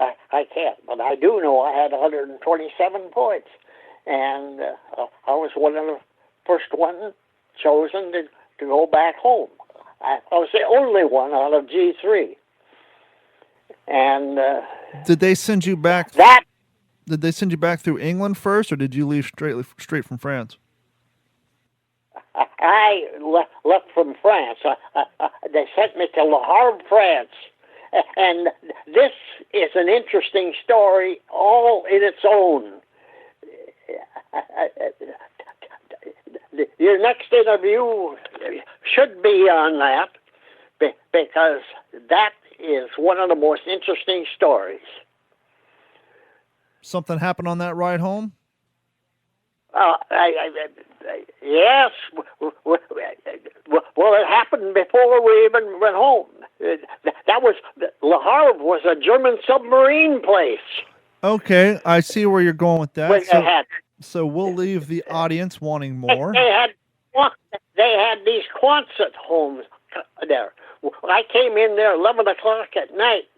I can't. But I do know I had 127 points, and I was one of the first one chosen to go back home. I was the only one out of G3. And did they send you back? Did they send you back through England first, or did you leave straight from France? I left from France. They sent me to Le Havre, France. And this is an interesting story all in its own. Your next interview should be on that, because that is one of the most interesting stories. Something happened on that ride home? Yes. Well, it happened before we even went home. That was, Le Havre was a German submarine place. Okay, I see where you're going with that. So we'll leave the audience wanting more. They had these Quonset homes there. I came in there 11 o'clock at night.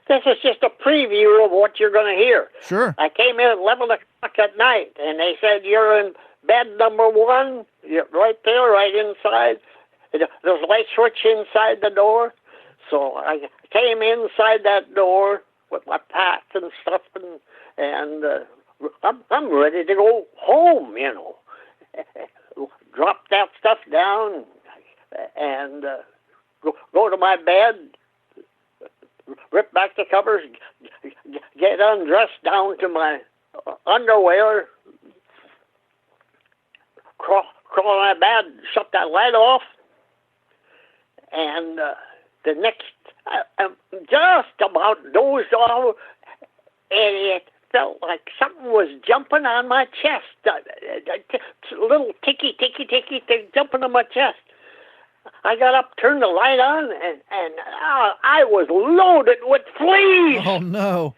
This is just a preview of what you're going to hear. Sure. I came in at 11 o'clock at night, and they said, "You're in bed number 1. You're right there, right inside. There's a light switch inside the door." So I came inside that door with my pack and stuff, and I'm ready to go home, Drop that stuff down, and go to my bed, rip back the covers, get undressed down to my underwear, crawl on my bed, shut that light off, and the next, just about dozed off, and it felt like something was jumping on my chest, a little ticky thing jumping on my chest. I got up, turned the light on, and I was loaded with fleas. Oh, no.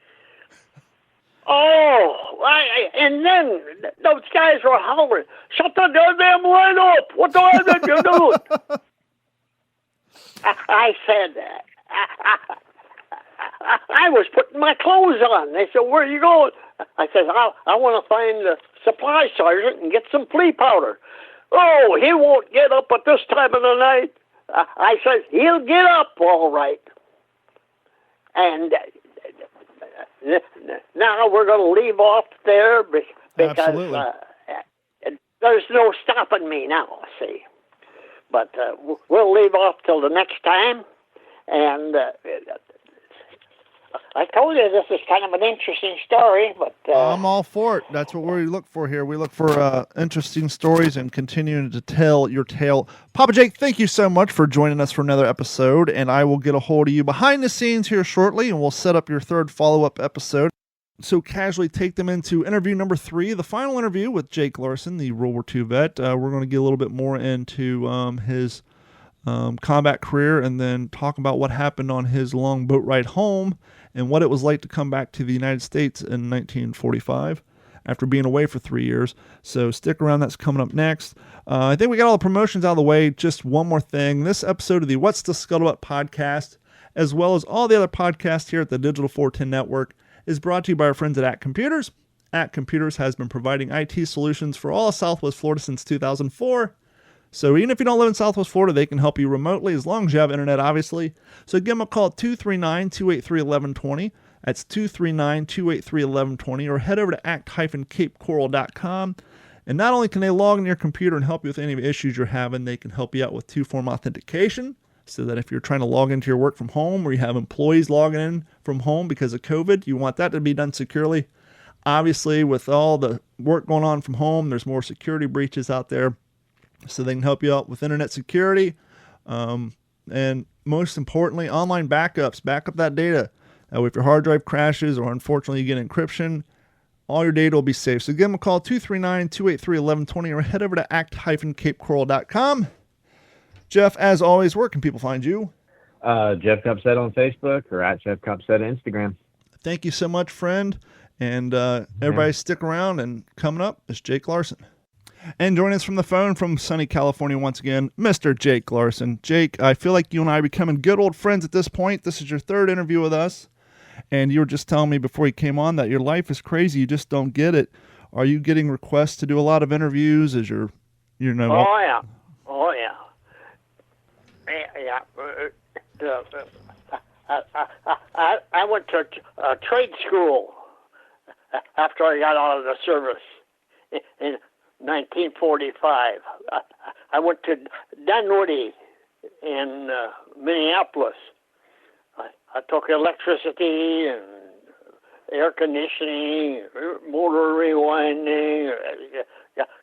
And then those guys were hollering, "Shut the goddamn light up! What the hell did you do?" I said, I was putting my clothes on. They said, "Where are you going?" I said, I want to find the supply sergeant and get some flea powder. "Oh, he won't get up at this time of the night." I said, "He'll get up all right." And now we're going to leave off there because there's no stopping me now, see. But we'll leave off till the next time. And I told you this is kind of an interesting story, but I'm all for it. That's what we look for here. We look for interesting stories and continuing to tell your tale. Papa Jake, thank you so much for joining us for another episode, and I will get a hold of you behind the scenes here shortly, and we'll set up your third follow-up episode. So casually take them into interview number 3, the final interview with Jake Larson, the World War II vet. We're going to get a little bit more into his combat career and then talk about what happened on his long boat ride home and what it was like to come back to the United States in 1945 after being away for 3 years. So stick around. That's coming up next. I think we got all the promotions out of the way. Just one more thing. This episode of the What's the Scuttlebutt podcast, as well as all the other podcasts here at the Digital 410 Network, is brought to you by our friends at Computers. Computers has been providing IT solutions for all of Southwest Florida since 2004. So even if you don't live in Southwest Florida, they can help you remotely as long as you have internet, obviously. So give them a call at 239-283-1120. That's 239-283-1120. Or head over to act-capecoral.com. And not only can they log into your computer and help you with any issues you're having, they can help you out with two-form authentication. So that if you're trying to log into your work from home or you have employees logging in from home because of COVID, you want that to be done securely. Obviously, with all the work going on from home, there's more security breaches out there. So they can help you out with internet security. And most importantly, online backups. Back up that data. If your hard drive crashes or unfortunately you get encryption, all your data will be safe. So give them a call, 239-283-1120, or head over to act-capecoral.com. Jeff, as always, where can people find you? Jeff Cupset on Facebook or at Jeff Cupset on Instagram. Thank you so much, friend. And everybody stick around. And coming up is Jake Larson. And joining us from the phone from sunny California once again, Mr. Jake Larson. Jake, I feel like you and I are becoming good old friends at this point. This is your third interview with us. And you were just telling me before you came on that your life is crazy. You just don't get it. Are you getting requests to do a lot of interviews? As you're, Oh, yeah. I went to trade school after I got out of the service in 1945. I went to Dunwoody in Minneapolis. I took electricity and air conditioning, motor rewinding.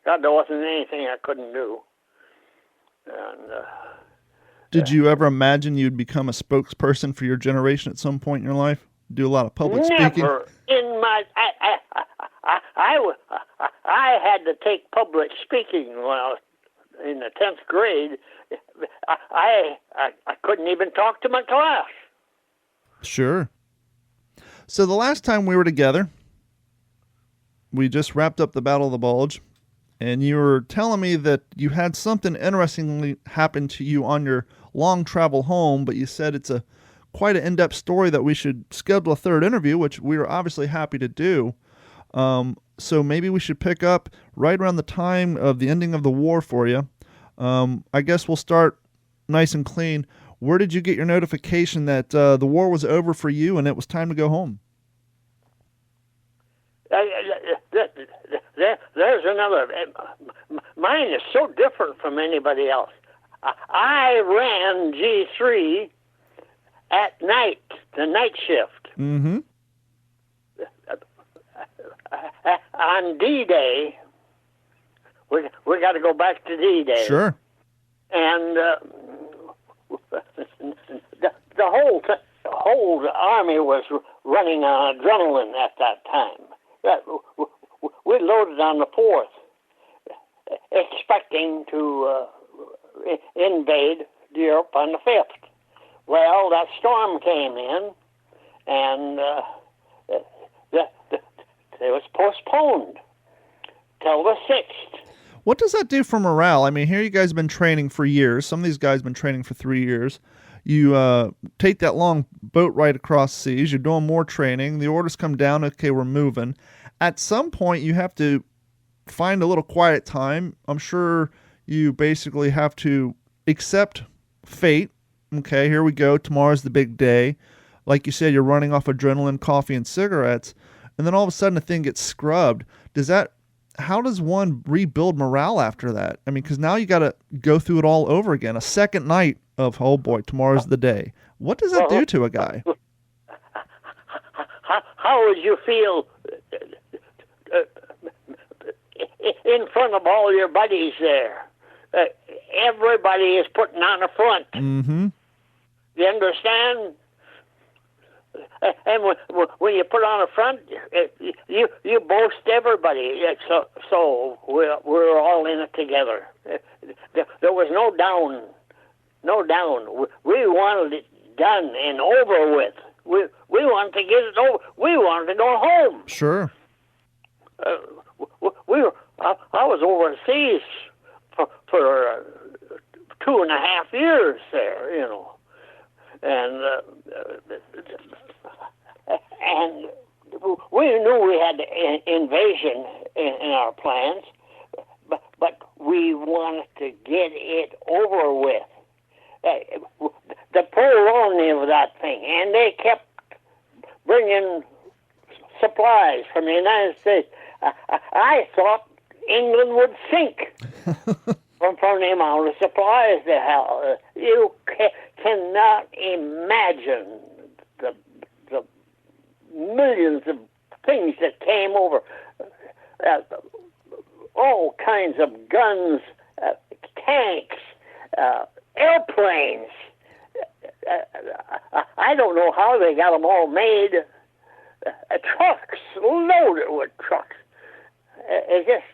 God, there wasn't anything I couldn't do. And did you ever imagine you'd become a spokesperson for your generation at some point in your life? Do a lot of public speaking? Never in my. I had to take public speaking when I was in the 10th grade. I couldn't even talk to my class. Sure. So the last time we were together, we just wrapped up the Battle of the Bulge, and you were telling me that you had something interestingly happen to you on your long travel home, but you said it's quite an in-depth story that we should schedule a third interview, which we are obviously happy to do. So maybe we should pick up right around the time of the ending of the war for you. I guess we'll start nice and clean. Where did you get your notification that the war was over for you and it was time to go home? There's another. Mine is so different from anybody else. I ran G3 at night, the night shift. Mm-hmm. On D-Day, we got to go back to D-Day. Sure. And the whole army was running on adrenaline at that time. We loaded on the 4th, expecting to invade Europe on the 5th. Well, that storm came in, and it was postponed till the 6th. What does that do for morale? I mean, here you guys have been training for years. Some of these guys have been training for 3 years. You take that long boat ride across seas. You're doing more training. The orders come down. Okay, we're moving. At some point, you have to find a little quiet time. I'm sure you basically have to accept fate. Okay, here we go. Tomorrow's the big day. Like you said, you're running off adrenaline, coffee, and cigarettes. And then all of a sudden, the thing gets scrubbed. How does one rebuild morale after that? I mean, because now you got to go through it all over again. A second night of, oh boy, tomorrow's the day. What does that do to a guy? How would you feel in front of all your buddies there? Everybody is putting on a front. Mm-hmm. You understand? And when you put on a front, you boast everybody. So we're all in it together. There was no down. We wanted it done and over with. We wanted to get it over. We wanted to go home. Sure. I was overseas for 2.5 years there, you know. And we knew we had invasion in our plans, but we wanted to get it over with. The prolonging of that thing, and they kept bringing supplies from the United States. I thought England would sink from the amount of supplies they have. You cannot imagine the millions of things that came over. All kinds of guns, tanks, airplanes. I don't know how they got them all made. Trucks, loaded with trucks. It's just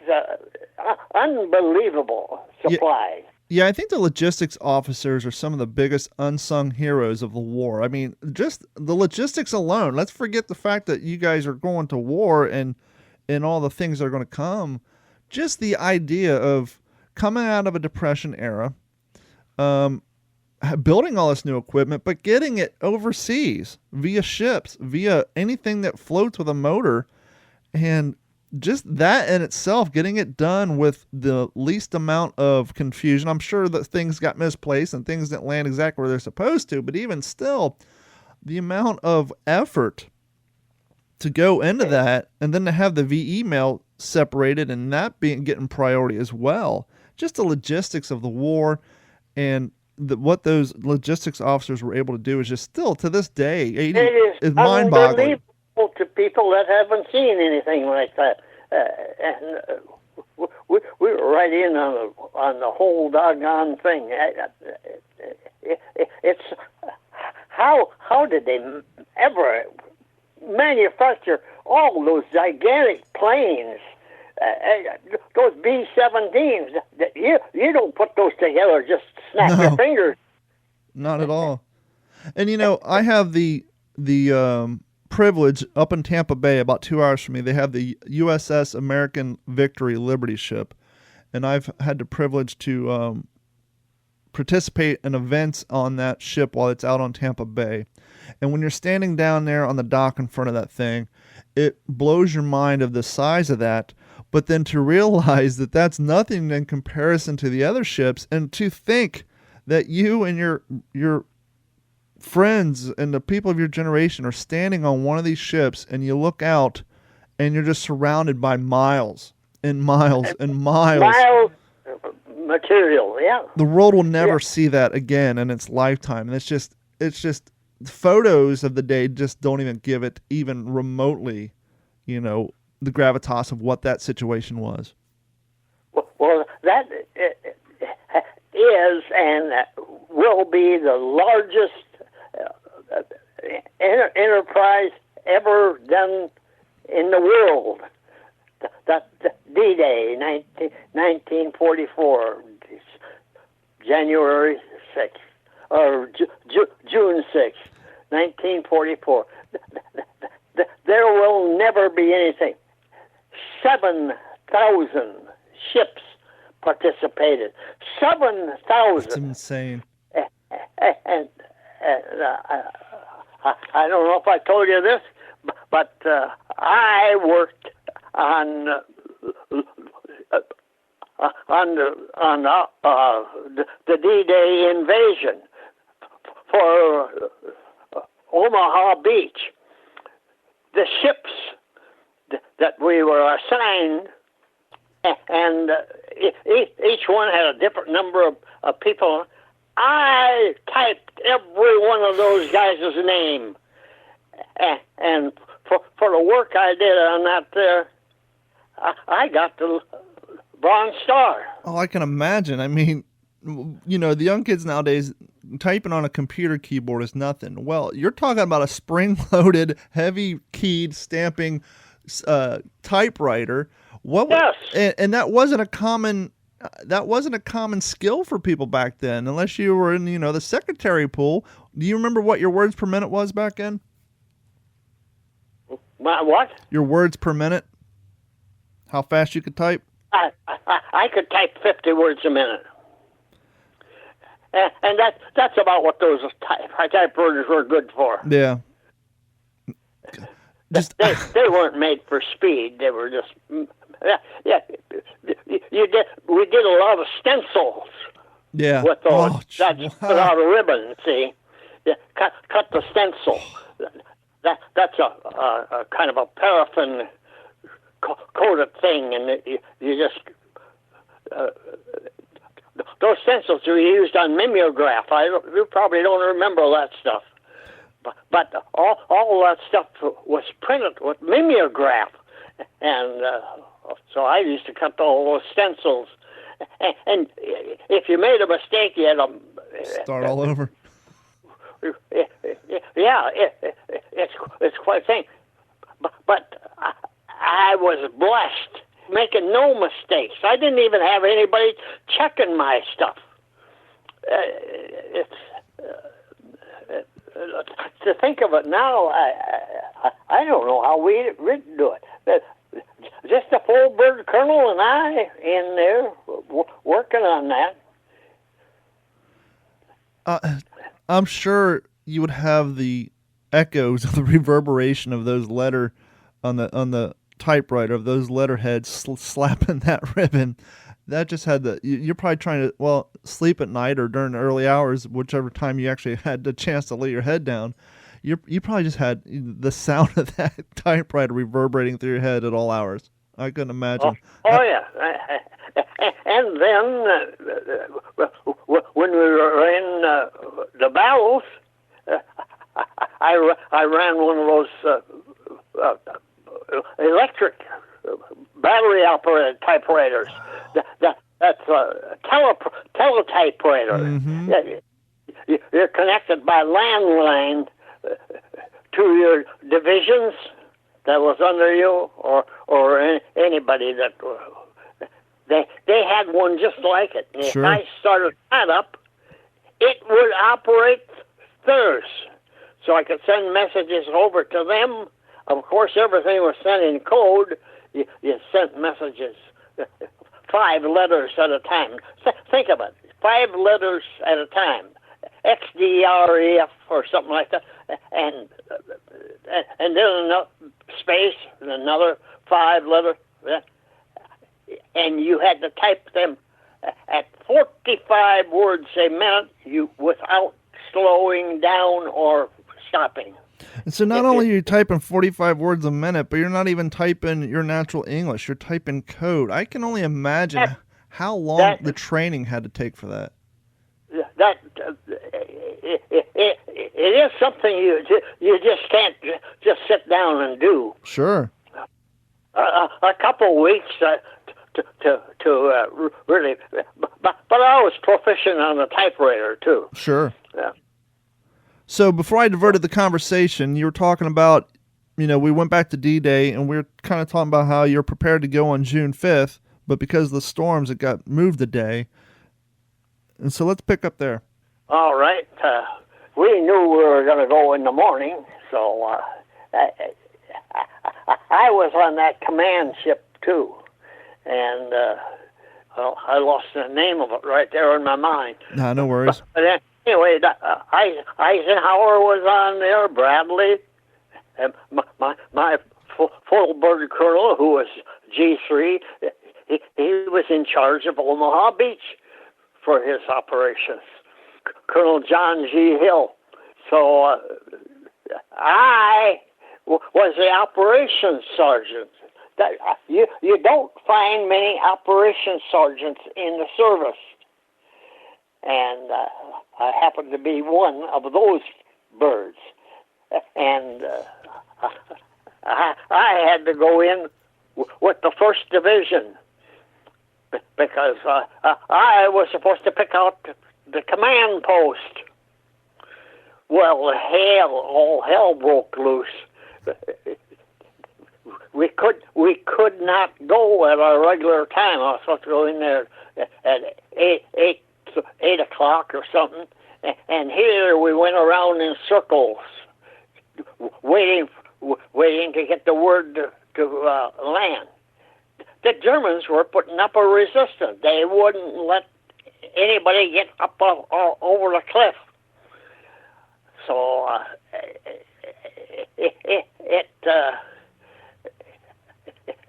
unbelievable supplies. Yeah, I think the logistics officers are some of the biggest unsung heroes of the war. I mean, just the logistics alone. Let's forget the fact that you guys are going to war and all the things that are going to come. Just the idea of coming out of a Depression era, building all this new equipment, but getting it overseas via ships, via anything that floats with a motor, and just that in itself, getting it done with the least amount of confusion. I'm sure that things got misplaced and things didn't land exactly where they're supposed to, but even still, the amount of effort to go into that, and then to have the VE mail separated and that getting priority as well. Just the logistics of the war and what those logistics officers were able to do is just still to this day, it is mind-boggling to people that haven't seen anything like that. And we were right in on the whole doggone thing. It's how did they ever manufacture all those gigantic planes? Those B-17s, you don't put those together, just snap your fingers. Not at all. And I have the privilege up in Tampa Bay, about 2 hours from me. They have the USS American Victory Liberty ship, and I've had the privilege to participate in events on that ship while it's out on Tampa Bay. And when you're standing down there on the dock in front of that thing, it blows your mind of the size of that. But then to realize that that's nothing in comparison to the other ships, and to think that you and your friends and the people of your generation are standing on one of these ships, and you look out and you're just surrounded by miles and miles and miles. material. Yeah. The world will never see that again in its lifetime. And it's just photos of the day just don't even give it even remotely, the gravitas of what that situation was. Well, that is and will be the largest enterprise ever done in the world. That D-Day, 1944, January 6th, or June 6th, 1944. There will never be anything. 7,000 ships participated. 7,000. That's insane. And I don't know if I told you this, but I worked on the D-Day invasion for Omaha Beach. The ships that we were assigned, and each one had a different number of people. I typed every one of those guys' name, and for the work I did on that there, I got the Bronze Star. Oh, I can imagine. I mean, the young kids nowadays, typing on a computer keyboard is nothing. Well, you're talking about a spring-loaded, heavy-keyed stamping typewriter. Yes. And that wasn't a common skill for people back then, unless you were in, the secretary pool. Do you remember what your words per minute was back then? My what? Your words per minute? How fast you could type? I could type 50 words a minute. And that's about what those typewriters were good for. Yeah. They weren't made for speed. They were just We did a lot of stencils. Yeah. With those. Without a ribbon. See, cut the stencil. That's a kind of a paraffin coated thing, and you just. Those stencils were used on mimeograph. You probably don't remember that stuff. But all that stuff was printed with mimeograph. And so I used to cut all those stencils. And if you made a mistake, you had to start all over. Yeah, it's quite a thing. But I was blessed, making no mistakes. I didn't even have anybody checking my stuff. To think of it now, I don't know how we didn't do it. Just a full bird colonel and I in there working on that. I'm sure you would have the echoes of the reverberation of those letter on the typewriter of those letterheads slapping that ribbon. That just had you're probably trying to sleep at night or during the early hours, whichever time you actually had the chance to lay your head down. You probably just had the sound of that typewriter reverberating through your head at all hours. I couldn't imagine. Yeah. And then when we were in the battles, I ran one of those electric battery-operated typewriters. That's a teletypewriter. Mm-hmm. You're connected by landline to your divisions that was under you, or anybody that they had one just like it. And sure. If I started that up, it would operate theirs, so I could send messages over to them. Of course, everything was sent in code. You sent messages, 5 letters at a time. Think of it, 5 letters at a time. XDREF or something like that, and then another space and another 5 letters, and you had to type them at 45 words a minute, without slowing down or stopping. And so not only are you typing 45 words a minute, but you're not even typing your natural English. You're typing code. I can only imagine how long the training had to take for that. It is something you just can't just sit down and do. Sure. A couple of weeks to really, but I was proficient on the typewriter too. Sure. Yeah. So before I diverted the conversation, you were talking about, we went back to D-Day, and we were kind of talking about how you're prepared to go on June 5th, but because of the storms, it got moved a day. And so let's pick up there. All right. We knew we were going to go in the morning, so I was on that command ship too, and I lost the name of it right there in my mind. Nah, no worries. But anyway, Eisenhower was on there, Bradley, and my full bird colonel, who was G3, he was in charge of Omaha Beach for his operations, Colonel John G. Hill. So I was the operations sergeant. You don't find many operations sergeants in the service, and I happened to be one of those birds. And I had to go in with the 1st Division because I was supposed to pick out the command post. Well, all hell broke loose. We could not go at our regular time. I was supposed to go in there at 8 o'clock or something, and here we went around in circles, waiting to get the word to land. The Germans were putting up a resistance. They wouldn't let anybody get up over the cliff. So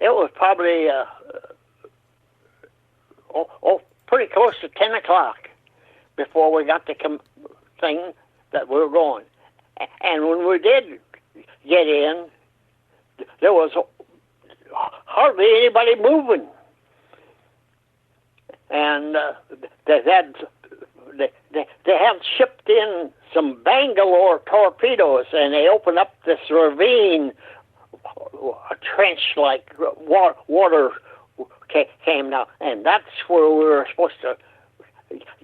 it was probably pretty close to 10 o'clock before we got the thing that we were going. And when we did get in, there was hardly anybody moving. And they had shipped in some Bangalore torpedoes, and they opened up this ravine, a trench like water came down, and that's where we were supposed to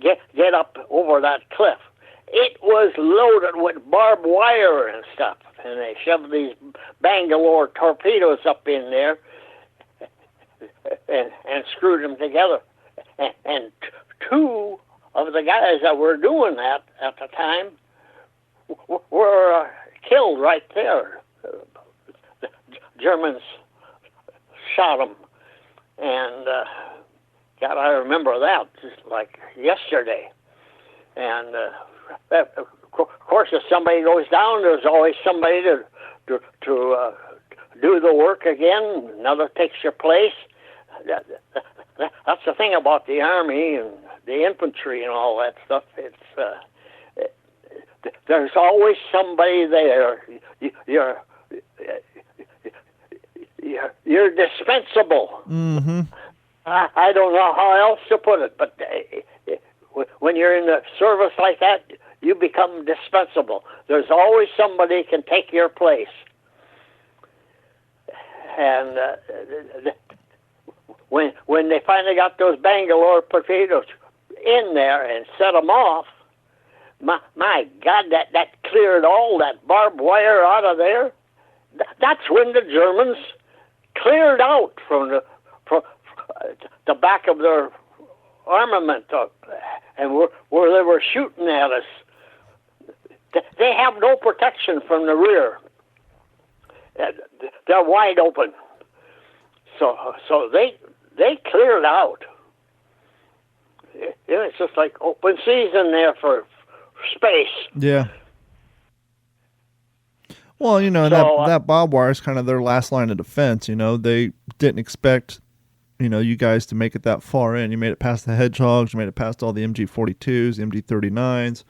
get up over that cliff. It was loaded with barbed wire and stuff, and they shoved these Bangalore torpedoes up in there and screwed them together. And two of the guys that were doing that at the time were killed right there. The Germans shot them, and God, I remember that just like yesterday. And of course, if somebody goes down, there's always somebody to do the work again. Another takes your place. That's the thing about the Army and the infantry and all that stuff. It's there's always somebody there. You're dispensable. Mm-hmm. I don't know how else to put it, but when you're in the service like that, you become dispensable. There's always somebody can take your place. And when they finally got those Bangalore torpedoes in there and set them off, my God, that cleared all that barbed wire out of there. That's when the Germans cleared out from the back of their armament and where they were shooting at us. They have no protection from the rear. They're wide open. So they cleared out. It's just like open season there for space. Yeah. Well, that barbed wire is kind of their last line of defense. They didn't expect, you guys to make it that far in. You made it past the Hedgehogs. You made it past all the MG-42s, the MG-39s.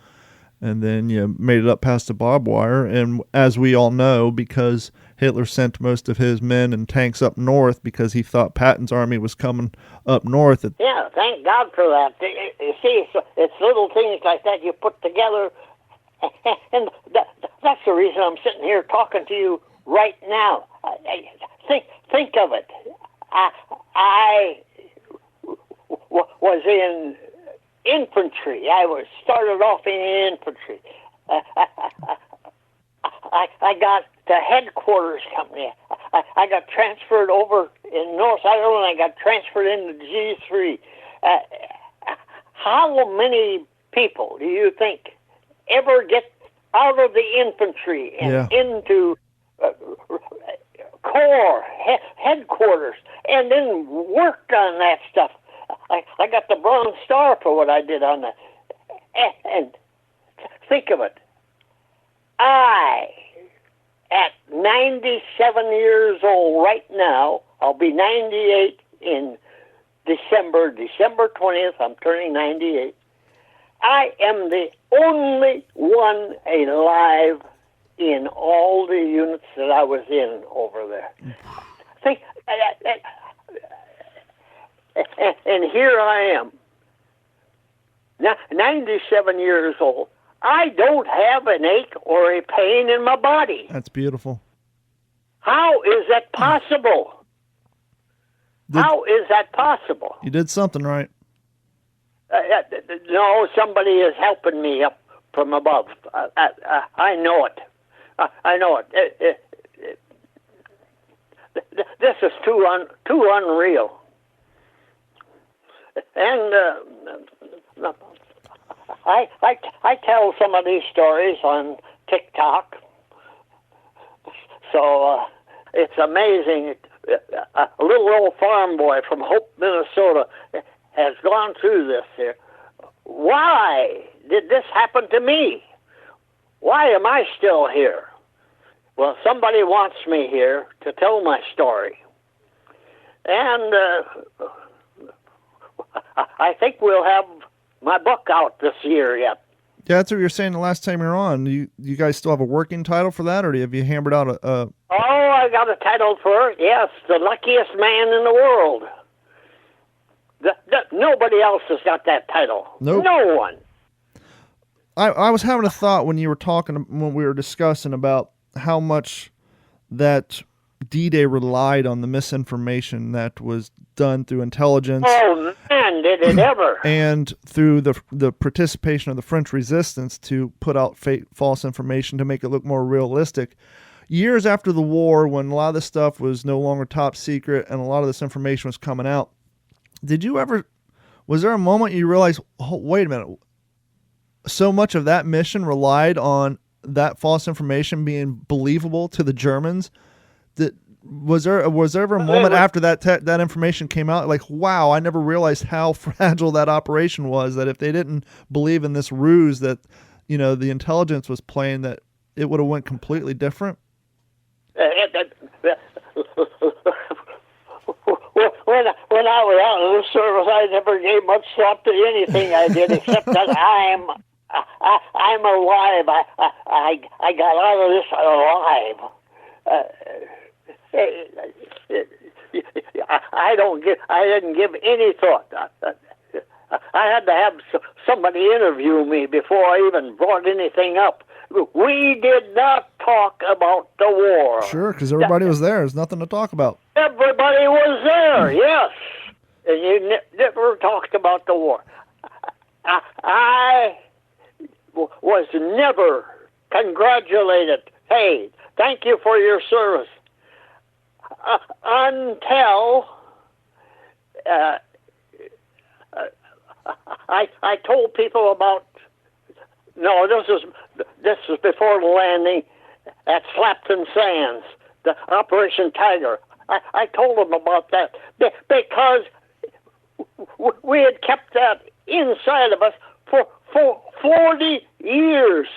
and then you made it up past the barbed wire. And as we all know, because Hitler sent most of his men and tanks up north because he thought Patton's army was coming up north. Yeah, thank God for that. You see, it's little things like that you put together, and that's the reason I'm sitting here talking to you right now. Think of it. I was in infantry. I was started off in infantry. I got the headquarters company. I got transferred over in North Ireland. I got transferred into G3. How many people do you think ever get out of the infantry and into corps, headquarters, and then worked on that stuff? I got the Bronze Star for what I did on that. And think of it. At 97 years old right now, I'll be 98 in December 20th, I'm turning 98. I am the only one alive in all the units that I was in over there. Think, and here I am, 97 years old. I don't have an ache or a pain in my body. That's beautiful. How is that possible? How is that possible? You did something right. No, somebody is helping me up from above. I know it. I know it. This is too unreal. And I tell some of these stories on TikTok, so it's amazing. A little old farm boy from Hope, Minnesota, has gone through this here. Why did this happen to me? Why am I still here? Well, somebody wants me here to tell my story. And I think we'll have my book out this year yet. Yeah, that's what you were saying the last time you were on. You guys still have a working title for that, or have you hammered out a... Oh, I got a title for it, yes. The Luckiest Man in the World. Nobody else has got that title. Nope. No one. I was having a thought when you were talking, when we were discussing about how much that D-Day relied on the misinformation that was done through intelligence. Oh, man, did it ever. And through the participation of the French resistance to put out false information to make it look more realistic. Years after the war, when a lot of this stuff was no longer top secret and a lot of this information was coming out, was there a moment you realized, oh, wait a minute, so much of that mission relied on that false information being believable to the Germans? Was there ever a moment after that information came out, like, wow, I never realized how fragile that operation was, that if they didn't believe in this ruse that, the intelligence was playing, that it would have went completely different? When I was out of the service, I never gave much thought to anything I did, except that I'm alive. I got out of this alive. I didn't give any thought. I had to have somebody interview me before I even brought anything up. We did not talk about the war. Sure, because everybody was there. There's nothing to talk about. Everybody was there, yes. And you never talked about the war. I was never congratulated. Hey, thank you for your service. Until I told people about. No, this was before the landing at Slapton Sands, the Operation Tiger. I told them about that because we had kept that inside of us for 40 years.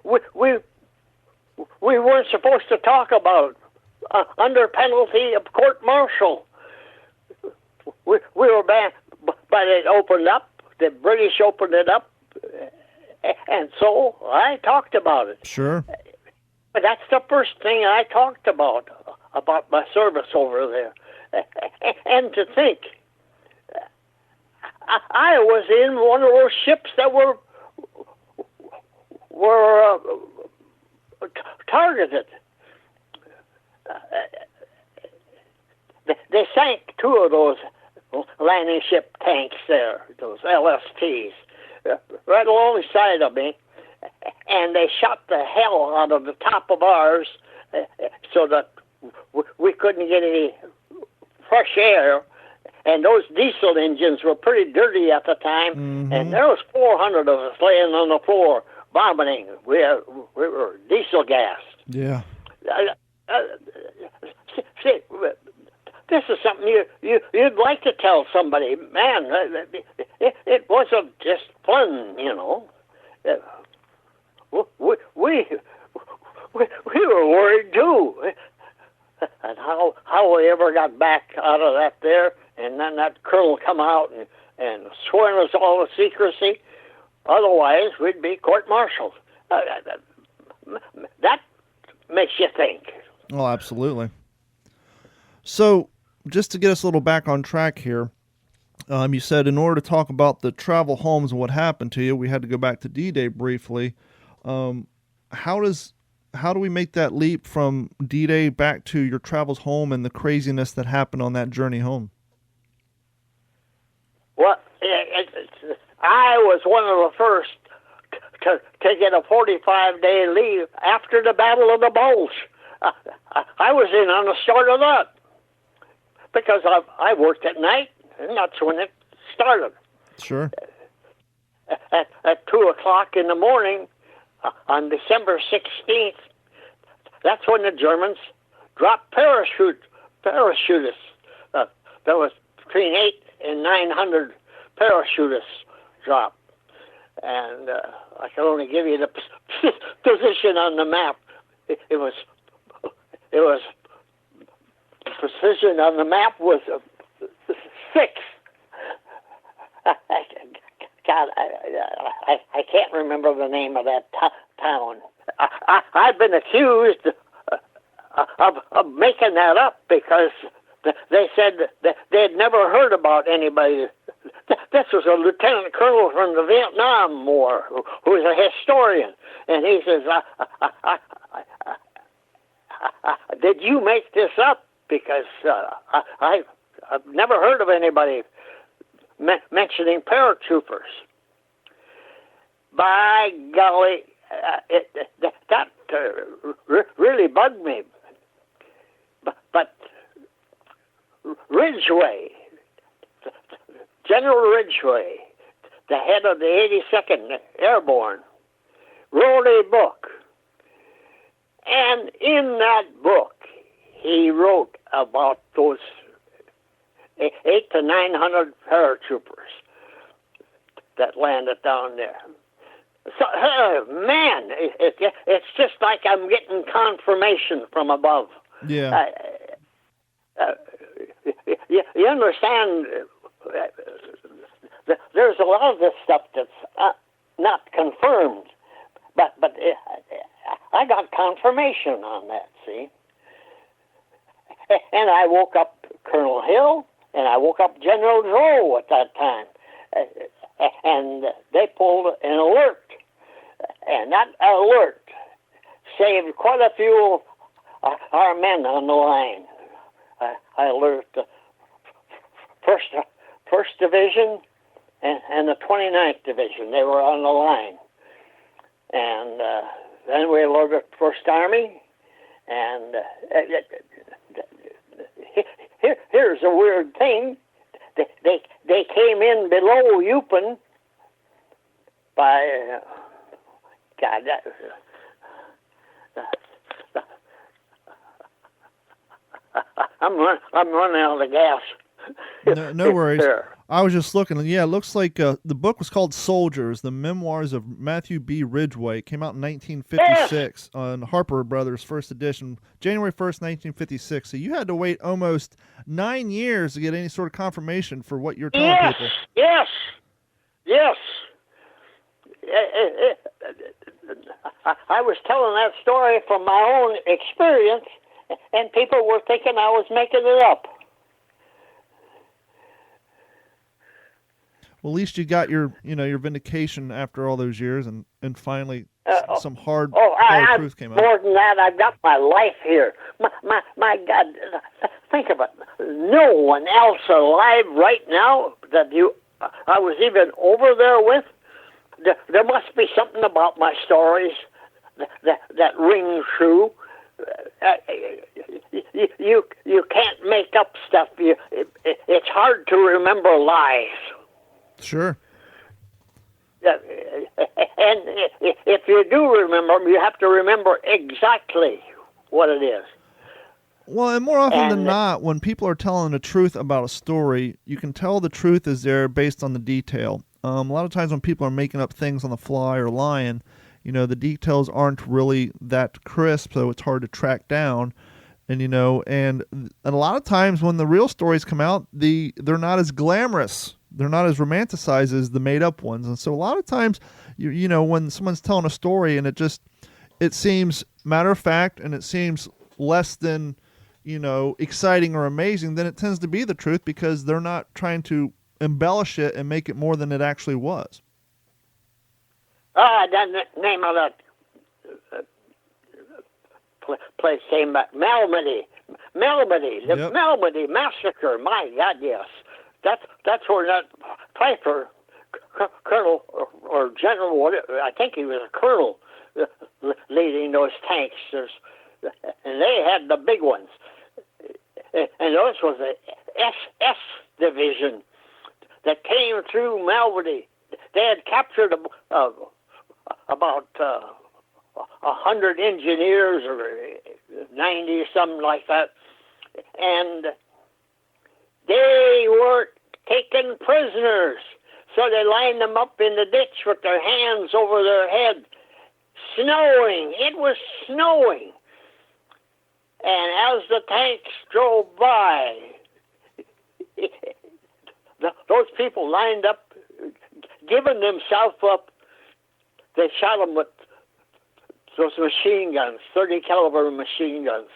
We weren't supposed to talk about under penalty of court-martial. We were banned, but it opened up. The British opened it up, And so I talked about it. Sure. But that's the first thing I talked about my service over there. And to think, I was in one of those ships that were targeted. They sank 2 of those landing ship tanks there, those LSTs, right alongside of me, and they shot the hell out of the top of ours so that we couldn't get any fresh air. And those diesel engines were pretty dirty at the time, and there was 400 of us laying on the floor vomiting. We were diesel gassed. Yeah. See, this is something you'd like to tell somebody. Man, it wasn't just fun, you know. We were worried too, and how we ever got back out of that there. And then that colonel come out and sworn us all to secrecy. Otherwise, we'd be court-martialed. That makes you think. Oh, absolutely. So, just to get us a little back on track here, you said in order to talk about the travel homes and what happened to you, we had to go back to D-Day briefly. How do we make that leap from D-Day back to your travels home and the craziness that happened on that journey home? Well, I was one of the first to get a 45-day leave after the Battle of the Bulge. I was in on the start of that because I worked at night, and that's when it started. Sure. At 2 o'clock in the morning on December 16th, that's when the Germans dropped parachutists. There was between 800 and 900 parachutists dropped. And I can only give you the position on the map. It was position on the map was 6. God, I can't remember the name of that town. I've been accused of making that up because they said that they'd never heard about anybody. This was a lieutenant colonel from the Vietnam War who's a historian, and he says, "Did you make this up?" Because I've never heard of anybody mentioning paratroopers. By golly, that really bugged me. But Ridgway, General Ridgway, the head of the 82nd Airborne, wrote a book. And in that book, he wrote about those 800 to 900 paratroopers that landed down there. So, man, it's just like I'm getting confirmation from above. Yeah. You understand, there's a lot of this stuff that's not confirmed, but I got confirmation on that, see? And I woke up Colonel Hill, and I woke up General Dro at that time, and they pulled an alert, and that alert saved quite a few of our men on the line. I alerted the first Division and the 29th Division. They were on the line. And then we alerted 1st Army. And here's a weird thing. They came in below Eupen by... God, I'm running out of gas. No worries. I was just looking. Yeah, it looks like the book was called Soldiers, The Memoirs of Matthew B. Ridgway. It came out in 1956 on Harper Brothers, first edition, January 1st, 1956. So you had to wait almost 9 years to get any sort of confirmation for what you're telling people. Yes. I was telling that story from my own experience, and people were thinking I was making it up. Well, at least you got your vindication after all those years, and finally some hard truth came out. More than that, I've got my life here. My God, think of it. No one else alive right now that I was even over there with. There must be something about my stories that ring true. You can't make up stuff. It's hard to remember lies. Sure. And if you do remember them, you have to remember exactly what it is. Well, and more often than not, when people are telling the truth about a story, you can tell the truth is there based on the detail. A lot of times when people are making up things on the fly or lying, the details aren't really that crisp, so it's hard to track down. And and a lot of times when the real stories come out, they're not as glamorous. They're not as romanticized as the made-up ones. And so a lot of times, when someone's telling a story and it seems matter of fact and it seems less than, exciting or amazing, then it tends to be the truth because they're not trying to embellish it and make it more than it actually was. The name of that place came back. Malmedy. The Yep. Malmedy Massacre. My God, yes. That's where that Piper, colonel or general, whatever, I think he was a colonel, leading those tanks. And they had the big ones. And those was the SS division that came through Malmedy. They had captured about 100 engineers or 90, something like that. And they were taken prisoners. So they lined them up in the ditch with their hands over their head. Snowing. It was snowing. And as the tanks drove by, those people lined up, giving themselves up. They shot them with those machine guns, 30 caliber machine guns.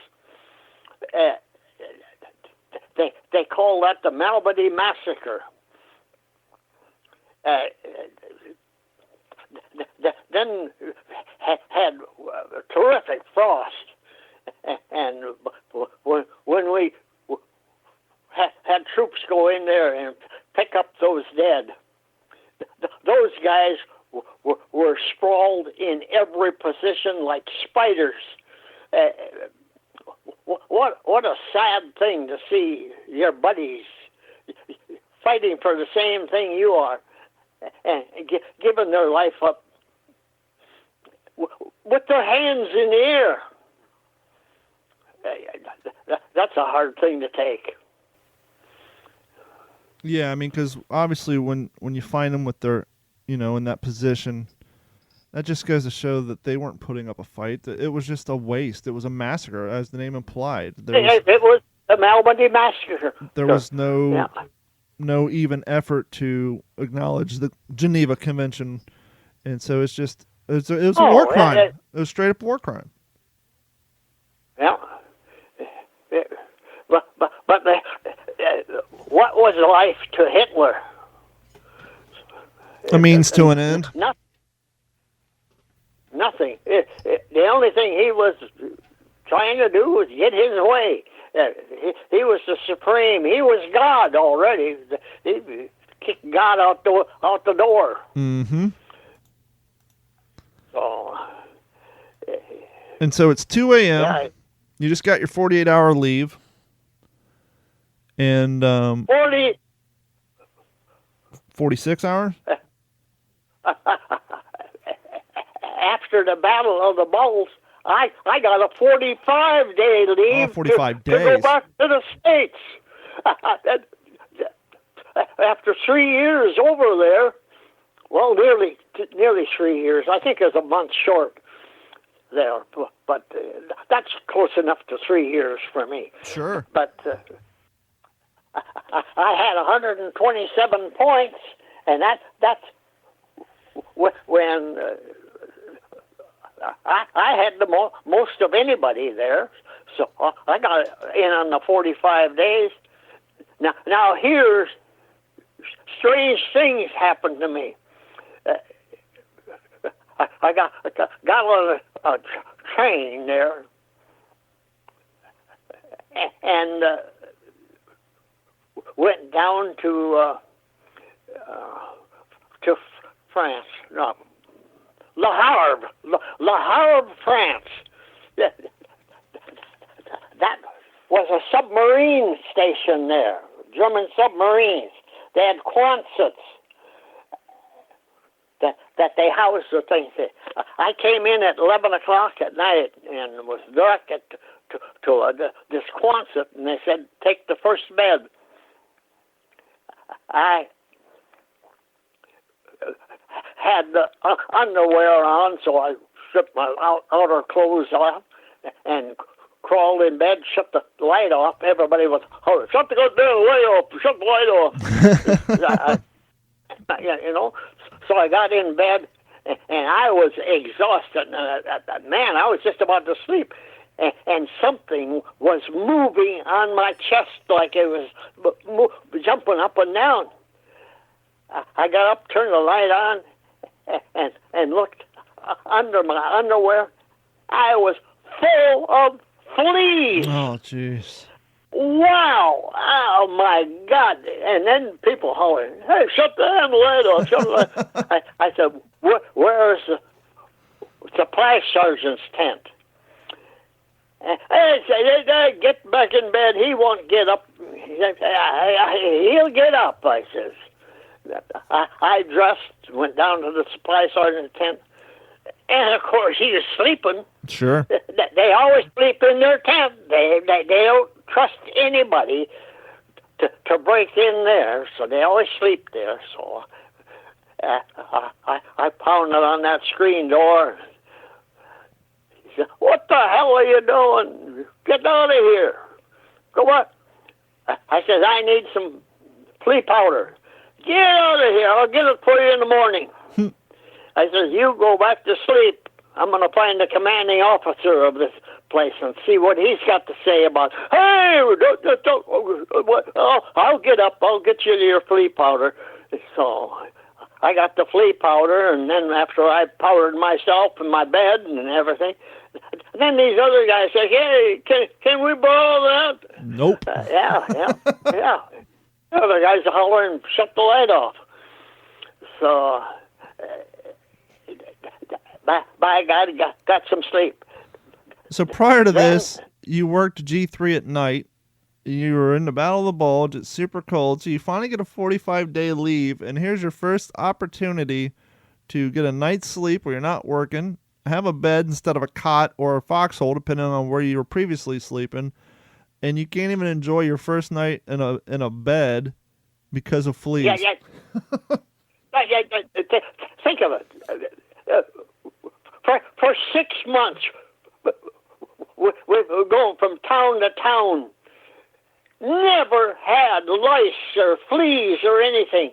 They call that the Malmedy Massacre. Then had terrific frost, and when we had troops go in there and pick up those dead, those guys were sprawled in every position like spiders. What a sad thing to see your buddies fighting for the same thing you are and giving their life up with their hands in the air. That's a hard thing to take. Yeah, I mean, because obviously when you find them with their, in that position, that just goes to show that they weren't putting up a fight. It was just a waste. It was a massacre, as the name implied. It was the Malmedy Massacre. There was no even effort to acknowledge the Geneva Convention, and so it was a war crime. It was straight up war crime. Yeah. But what was life to Hitler? A means to an end. Nothing. The only thing he was trying to do was get his way. He was the supreme. He was God already. He kicked God out the door. Mm-hmm. So. And so it's 2 a.m. Yeah. You just got your 48-hour leave. And 46 hours? After the Battle of the Bulls, I got a 45-day leave 45 to days. go back to the States. After 3 years over there, well, nearly 3 years. I think it was a month short there, but that's close enough to 3 years for me. Sure. But I had 127 points, and that's when I had the most of anybody there, so I got in on the 45 days. Now here's strange things happened to me. I got on a train there, and went down to France. No, Le Havre, France. That was a submarine station there. German submarines. They had Quonsets that they housed the things. I came in at 11 o'clock at night and was directed to this Quonset, and they said, take the first bed. I had the underwear on, so I stripped my outer clothes off and crawled in bed, shut the light off. Everybody was, oh, shut the goddamn light off, shut the light off. You know, so I got in bed, and I was exhausted. Man, I was just about to sleep. And something was moving on my chest like it was jumping up and down. I got up, turned the light on, and looked under my underwear. I was full of fleas. Oh, jeez. Wow! Oh, my God. And then people hollering, hey, shut the damn light off, shut the light. I said, where's the supply sergeant's tent? I said, get back in bed. He won't get up. He'll get up, I says. I dressed, went down to the supply sergeant's tent, and, of course, he was sleeping. Sure. They always sleep in their tent. They don't trust anybody to break in there, so they always sleep there. So I pounded on that screen door. He said, what the hell are you doing? Get out of here. Go what? I said, I need some flea powder. Get out of here. I'll get it for you in the morning. I said, you go back to sleep. I'm going to find the commanding officer of this place and see what he's got to say about, hey, I'll get up. I'll get you your flea powder. So I got the flea powder, and then after I powdered myself and my bed and everything, then these other guys say, hey, can we borrow that? Nope. Yeah. The other guys are hollering, shut the light off. So, by God, got some sleep. So prior to this, you worked G3 at night. You were in the Battle of the Bulge. It's super cold. So you finally get a 45-day leave, and here's your first opportunity to get a night's sleep where you're not working, have a bed instead of a cot or a foxhole, depending on where you were previously sleeping, and you can't even enjoy your first night in a bed because of fleas. Yeah. Think of it. For 6 months, we're going from town to town. Never had lice or fleas or anything.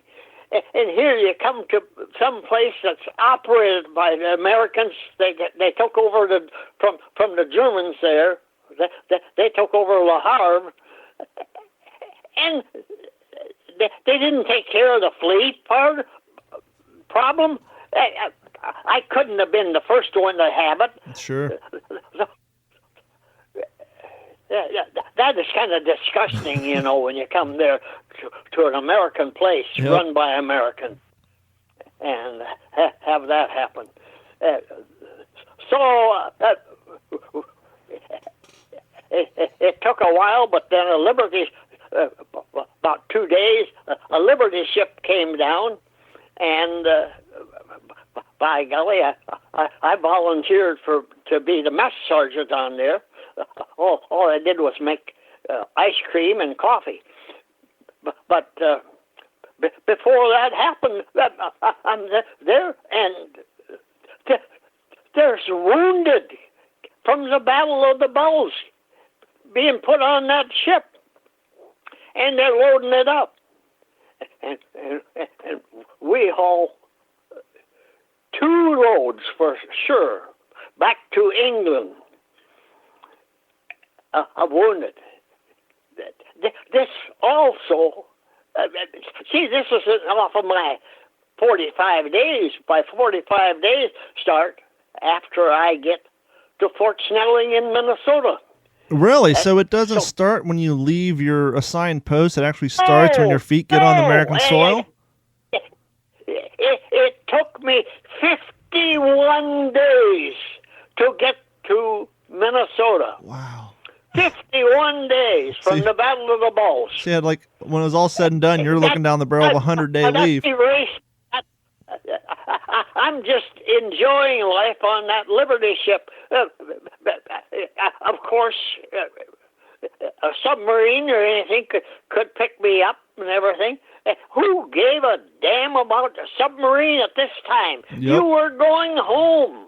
And here you come to some place that's operated by the Americans. They took over from the Germans there. They took over Le Havre. And they didn't take care of the flea problem. I couldn't have been the first one to have it. Sure. Yeah, that is kind of disgusting, you know, when you come there to an American place run by Americans and have that happen. It took a while, but then a Liberty, about 2 days, a Liberty ship came down, and by golly, I volunteered to be the mess sergeant on there. All I did was make ice cream and coffee. But before that happened, I'm there, and there's wounded from the Battle of the Bulge being put on that ship, and they're loading it up. And we haul two roads for sure back to England of wounded. This also, see, this is off of my 45 days. By 45 days start after I get to Fort Snelling in Minnesota. Really? So it doesn't start when you leave your assigned post. It actually starts when your feet get on American soil? It took me 51 days to get to Minnesota. Wow. 51 days from the Battle of the Bulge. See, like when it was all said and done, you're looking down the barrel of a 100-day leave. I'm just enjoying life on that Liberty ship. Of course, a submarine or anything could pick me up and everything. Who gave a damn about a submarine at this time? Yep. You were going home.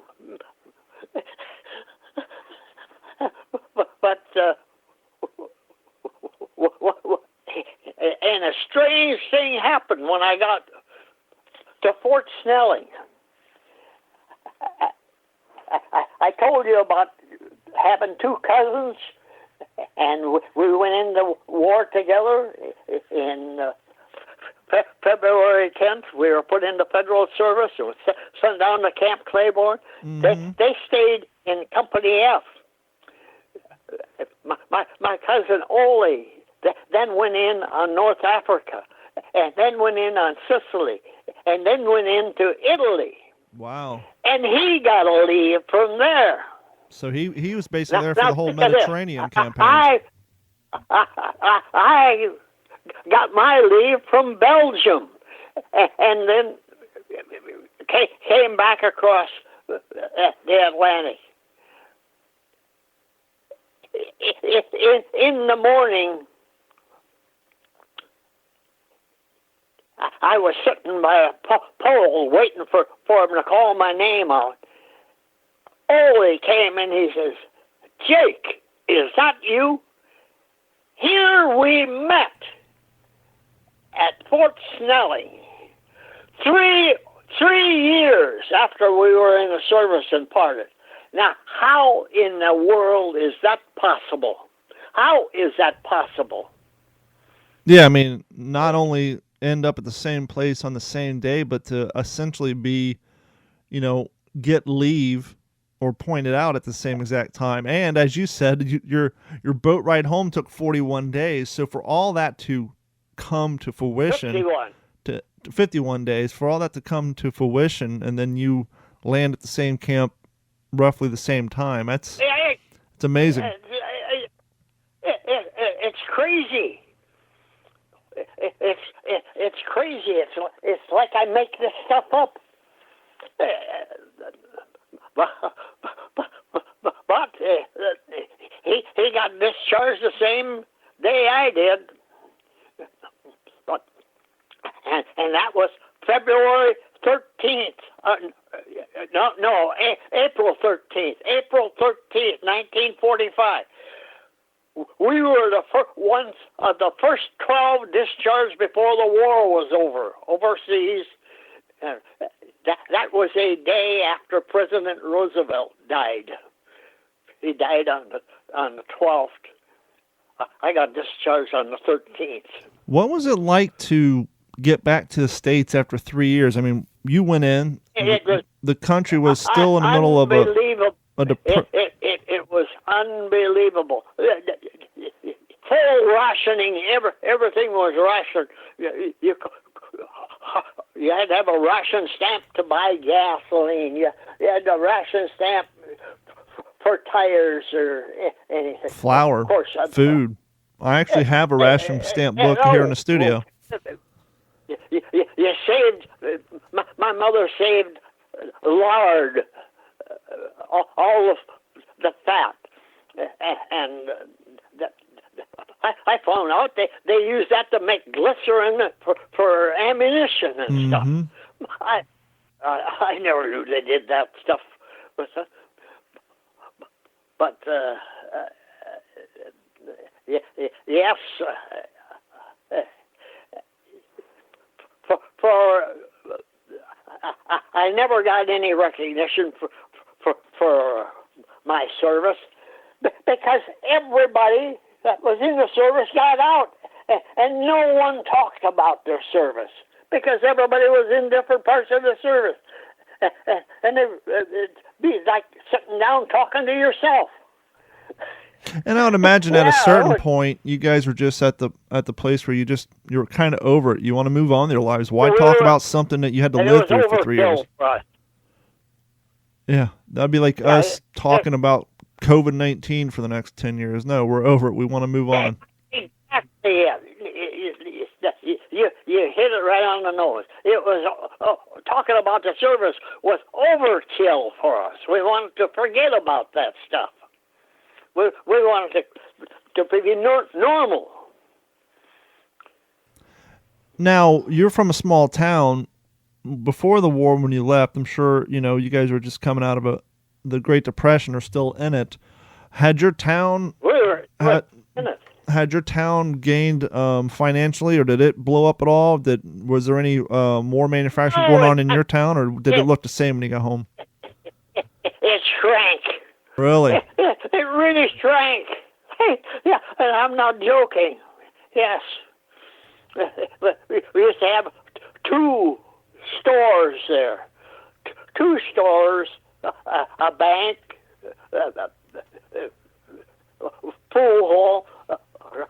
But and a strange thing happened when I got to Fort Snelling. I told you about having two cousins, and we went into war together in February 10th. We were put into federal service and sent down to Camp Claiborne. Mm-hmm. They stayed in Company F. My cousin Ole then went in on North Africa, and then went in on Sicily, and then went into Italy. Wow. And he got a leave from there. So he was basically there for the whole Mediterranean campaign. I got my leave from Belgium, and then came back across the Atlantic. In the morning, I was sitting by a pole waiting for him to call my name out. Ole came and he says, "Jake, is that you? Here we met at Fort Snelling 3 years after we were in the service and parted. Now, how in the world is that possible? How is that possible?" Yeah, I mean, not only end up at the same place on the same day, but to essentially be, get leave or pointed out at the same exact time. And as you said, your boat ride home took 41 days. So for all that to come to fruition, 51 days, for all that to come to fruition, and then you land at the same camp roughly the same time. It's amazing. It's crazy. It's crazy. It's like I make this stuff up. But he got discharged the same day I did. And that was February 13th. April 13th. April 13th, 1945. We were the first 12 discharged before the war was over, overseas. That was a day after President Roosevelt died. He died on the 12th. I got discharged on the 13th. What was it like to get back to the States after 3 years? I mean, you went in. The country was still in the middle of It was unbelievable. Full rationing. Everything was rationed. You had to have a ration stamp to buy gasoline. You had a ration stamp for tires or anything. Flour, of course, food. I actually have a ration stamp book here in the studio. You saved. My mother saved lard, all of the fat, and I found out they use that to make glycerin for ammunition and stuff. I never knew they did that stuff, but yes. For I never got any recognition for my service because everybody that was in the service got out, and no one talked about their service because everybody was in different parts of the service, and it'd be like sitting down talking to yourself. And I would imagine at a Yeah, certain point, you guys were just at the place where you were kind of over it. You want to move on with your lives. Why talk about something that you had to and live it was through for 3 years? overkill for us. Yeah, that'd be like us talking about COVID-19 for the next 10 years. No, we're over it. We want to move on. Exactly. Yeah. You hit it right on the nose. It was talking about the service was overkill for us. We wanted to forget about that stuff. We wanted to be normal. Now, you're from a small town. Before the war, when you left, I'm sure, you guys were just coming out of the Great Depression or still in it. Had your town in it. Had your town gained financially, or did it blow up at all? Was there any more manufacturing going on in your town, or did it look the same when you got home? It shrank. Really? It really shrank. Yeah, and I'm not joking. Yes. We used to have 2 stores there. 2 stores, a bank, pool hall,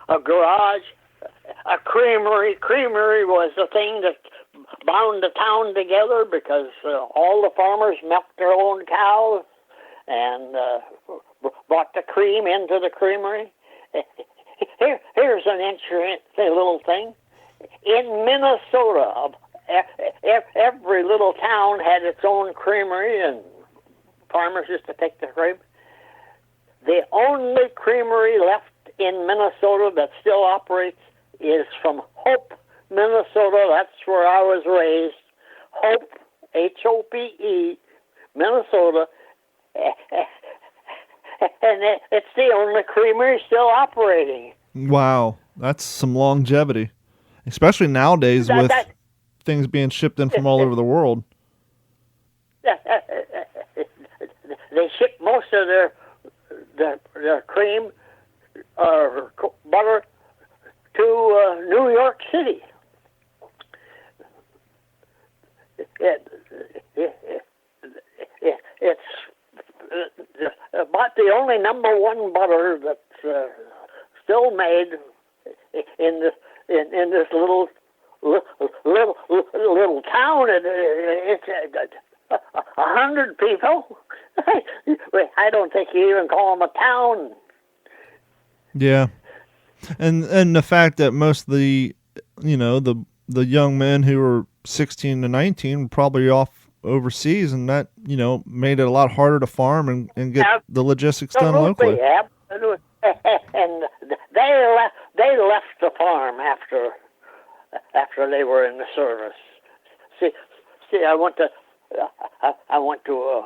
a garage, a creamery. Creamery was the thing that bound the town together because all the farmers milked their own cows and brought the cream into the creamery. Here's an interesting little thing. In Minnesota, every little town had its own creamery, and farmers used to pick the cream. The only creamery left in Minnesota that still operates is from Hope, Minnesota. That's where I was raised. Hope, Hope, Minnesota. And it's the only creamery still operating. Wow, that's some longevity, especially nowadays with things being shipped in from all over the world. They ship most of their cream or butter to New York City. It's about the only number 1 butter that's still made in this little town. It's 100 people. I don't think you even call them a town. Yeah, and the fact that most of the the young men who were 16 to 19 were probably off overseas, and that made it a lot harder to farm and get the logistics done locally. Absolutely. And they left the farm after they were in the service. See, I went to a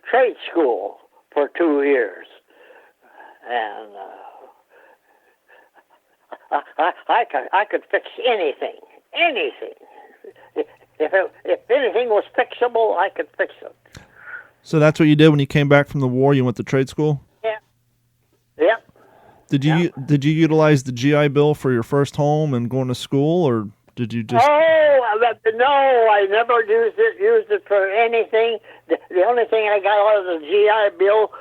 trade school for 2 years, and I could fix anything. If anything was fixable, I could fix it. So that's what you did when you came back from the war? You went to trade school? Yeah. Yeah. Did you utilize the GI Bill for your first home and going to school, or did you just? No, I never used it for anything. The only thing I got out of the GI Bill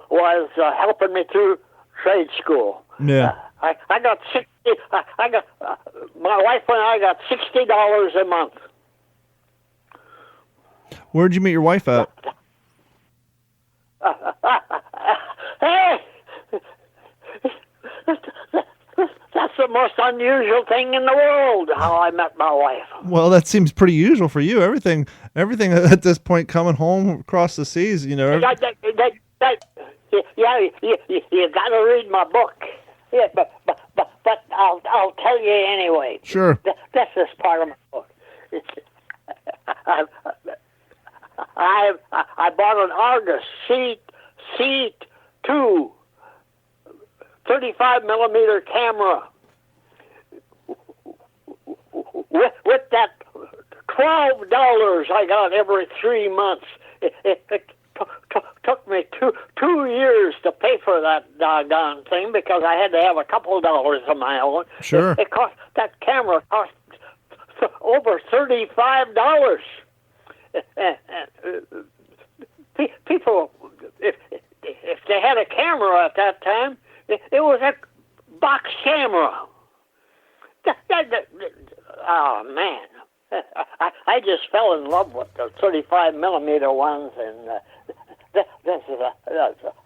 was helping me through trade school. Yeah. I got my wife and I got $60 a month. Where'd you meet your wife at? Hey, that's the most unusual thing in the world, how I met my wife. Well, that seems pretty usual for you. Everything at this point, coming home across the seas, Yeah, you got to read my book. Yeah, but I'll tell you anyway. Sure. This is part of my book. I bought an Argus C2 35 millimeter camera with that $12 I got every 3 months. It took me two years to pay for that doggone thing because I had to have a couple dollars of my own. Sure. It cost, that camera cost over $35. People, if they had a camera at that time, it was a box camera. Oh man, I just fell in love with the 35 millimeter ones, and this is a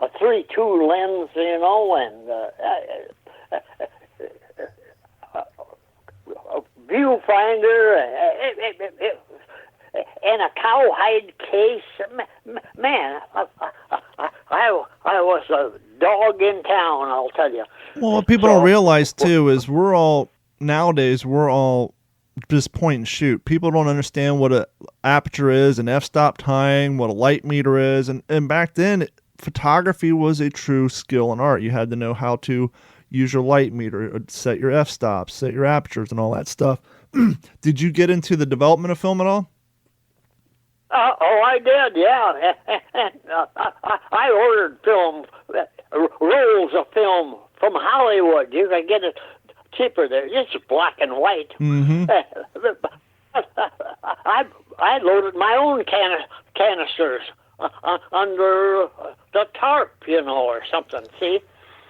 3.2 lens, you know, and a viewfinder, and a cowhide case. Man, I was a dog in town, I'll tell you. Well, what people don't realize too is nowadays we're all just point and shoot. People don't understand what a aperture is, an f-stop time, what a light meter is, and back then photography was a true skill and art. You had to know how to use your light meter, set your f-stops, set your apertures, and all that stuff. Did you get into the development of film at all? Oh, I did, yeah. I ordered film, rolls of film from Hollywood. You can get it cheaper there. It's black and white. Mm-hmm. I loaded my own canisters under the tarp, you know, or something, see?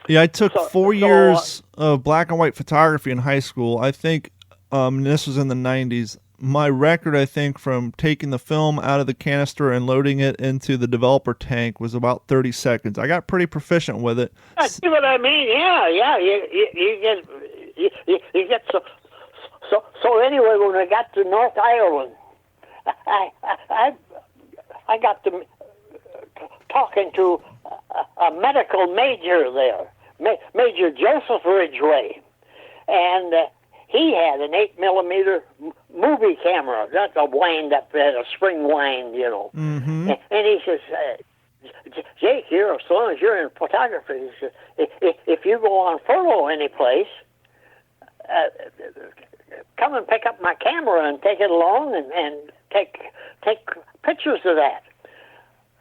Yeah, I took 4 years of black and white photography in high school. I think this was in the 90s. My record, I think, from taking the film out of the canister and loading it into the developer tank was about 30 seconds. I got pretty proficient with it. See what I mean? Yeah. You get so anyway. When I got to North Ireland, I got to talking to a medical major there, Major Joseph Ridgway, and he had an 8 millimeter movie camera. That's a wind up, had a spring wind, you know. Mm-hmm. And he says, Jake, here, as long as you're in photography, he says, if you go on furlough any place, come and pick up my camera and take it along and take pictures of that.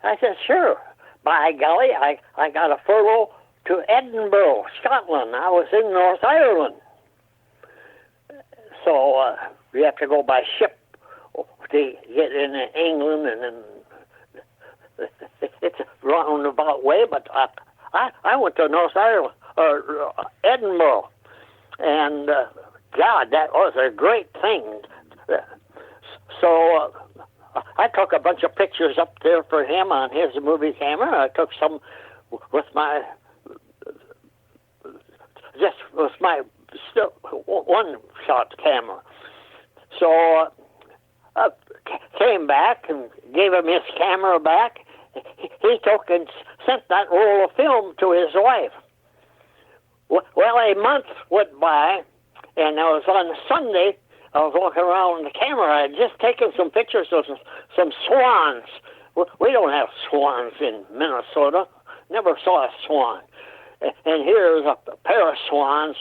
I said, sure. By golly, I got a furlough to Edinburgh, Scotland. I was in North Ireland. So you have to go by ship to get in England, and then it's a roundabout way. But I went to North Ireland, or Edinburgh, and God, that was a great thing. So I took a bunch of pictures up there for him on his movie camera. I took some with my one-shot camera. So I came back and gave him his camera back. He took and sent that roll of film to his wife. Well, a month went by, and I was on Sunday. I was walking around with the camera. I had just taken some pictures of some swans. We don't have swans in Minnesota. Never saw a swan. And here's a pair of swans,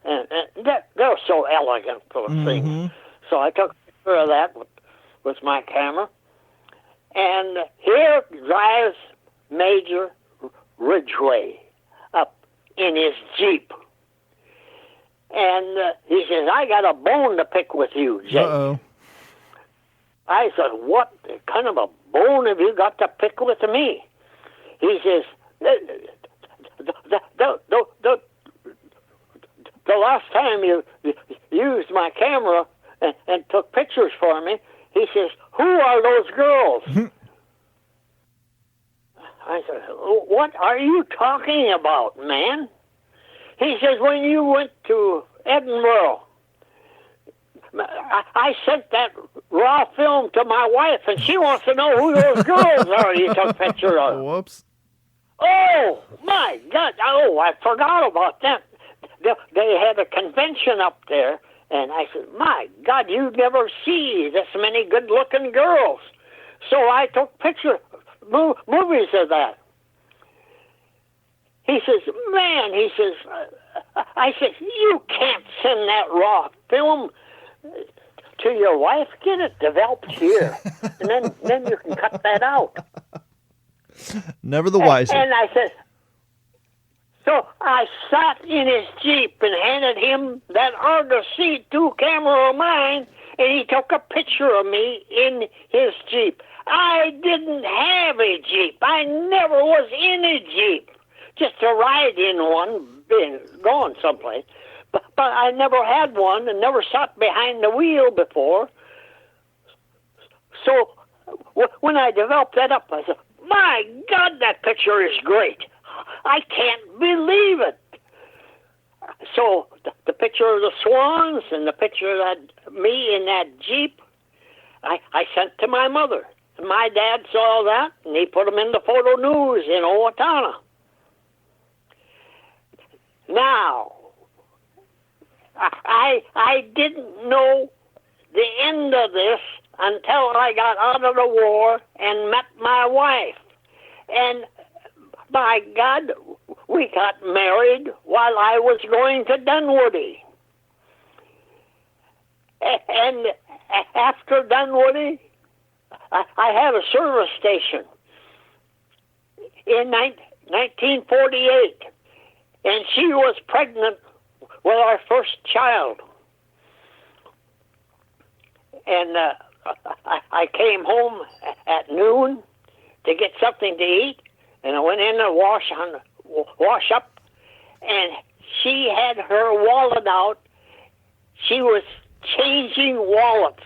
and they're so elegant for the thing. So I took a picture of that with my camera. And here drives Major Ridgway up in his Jeep. And he says, I got a bone to pick with you, Jake. Uh-oh. I said, what kind of a bone have you got to pick with me? He says, the last time you used my camera and took pictures for me, he says, who are those girls? I said, what are you talking about, man? He says, when you went to Edinburgh, I sent that raw film to my wife, and she wants to know who those girls are you took picture of. Whoops. Oh, my God. Oh, I forgot about that. They had a convention up there, and I said, my God, you never see this many good-looking girls. So I took movies of that. He says, man, I said, you can't send that raw film to your wife, get it developed here, and then you can cut that out. Never the wiser. And I said, so I sat in his Jeep and handed him that Argus C2 camera of mine, and he took a picture of me in his Jeep. I didn't have a Jeep. I never was in a Jeep. Just to ride in one, going someplace. But I never had one and never sat behind the wheel before. So when I developed that up, I said, my God, that picture is great. I can't believe it. So the picture of the swans and the picture of me in that Jeep, I sent to my mother. And my dad saw that, and he put them in the photo news in Owatonna. Now, I didn't know the end of this until I got out of the war and met my wife. And by God, we got married while I was going to Dunwoody. And after Dunwoody, I had a service station in 1948, and she was pregnant with our first child. And I came home at noon to get something to eat, and I went in to wash up, and she had her wallet out. She was changing wallets.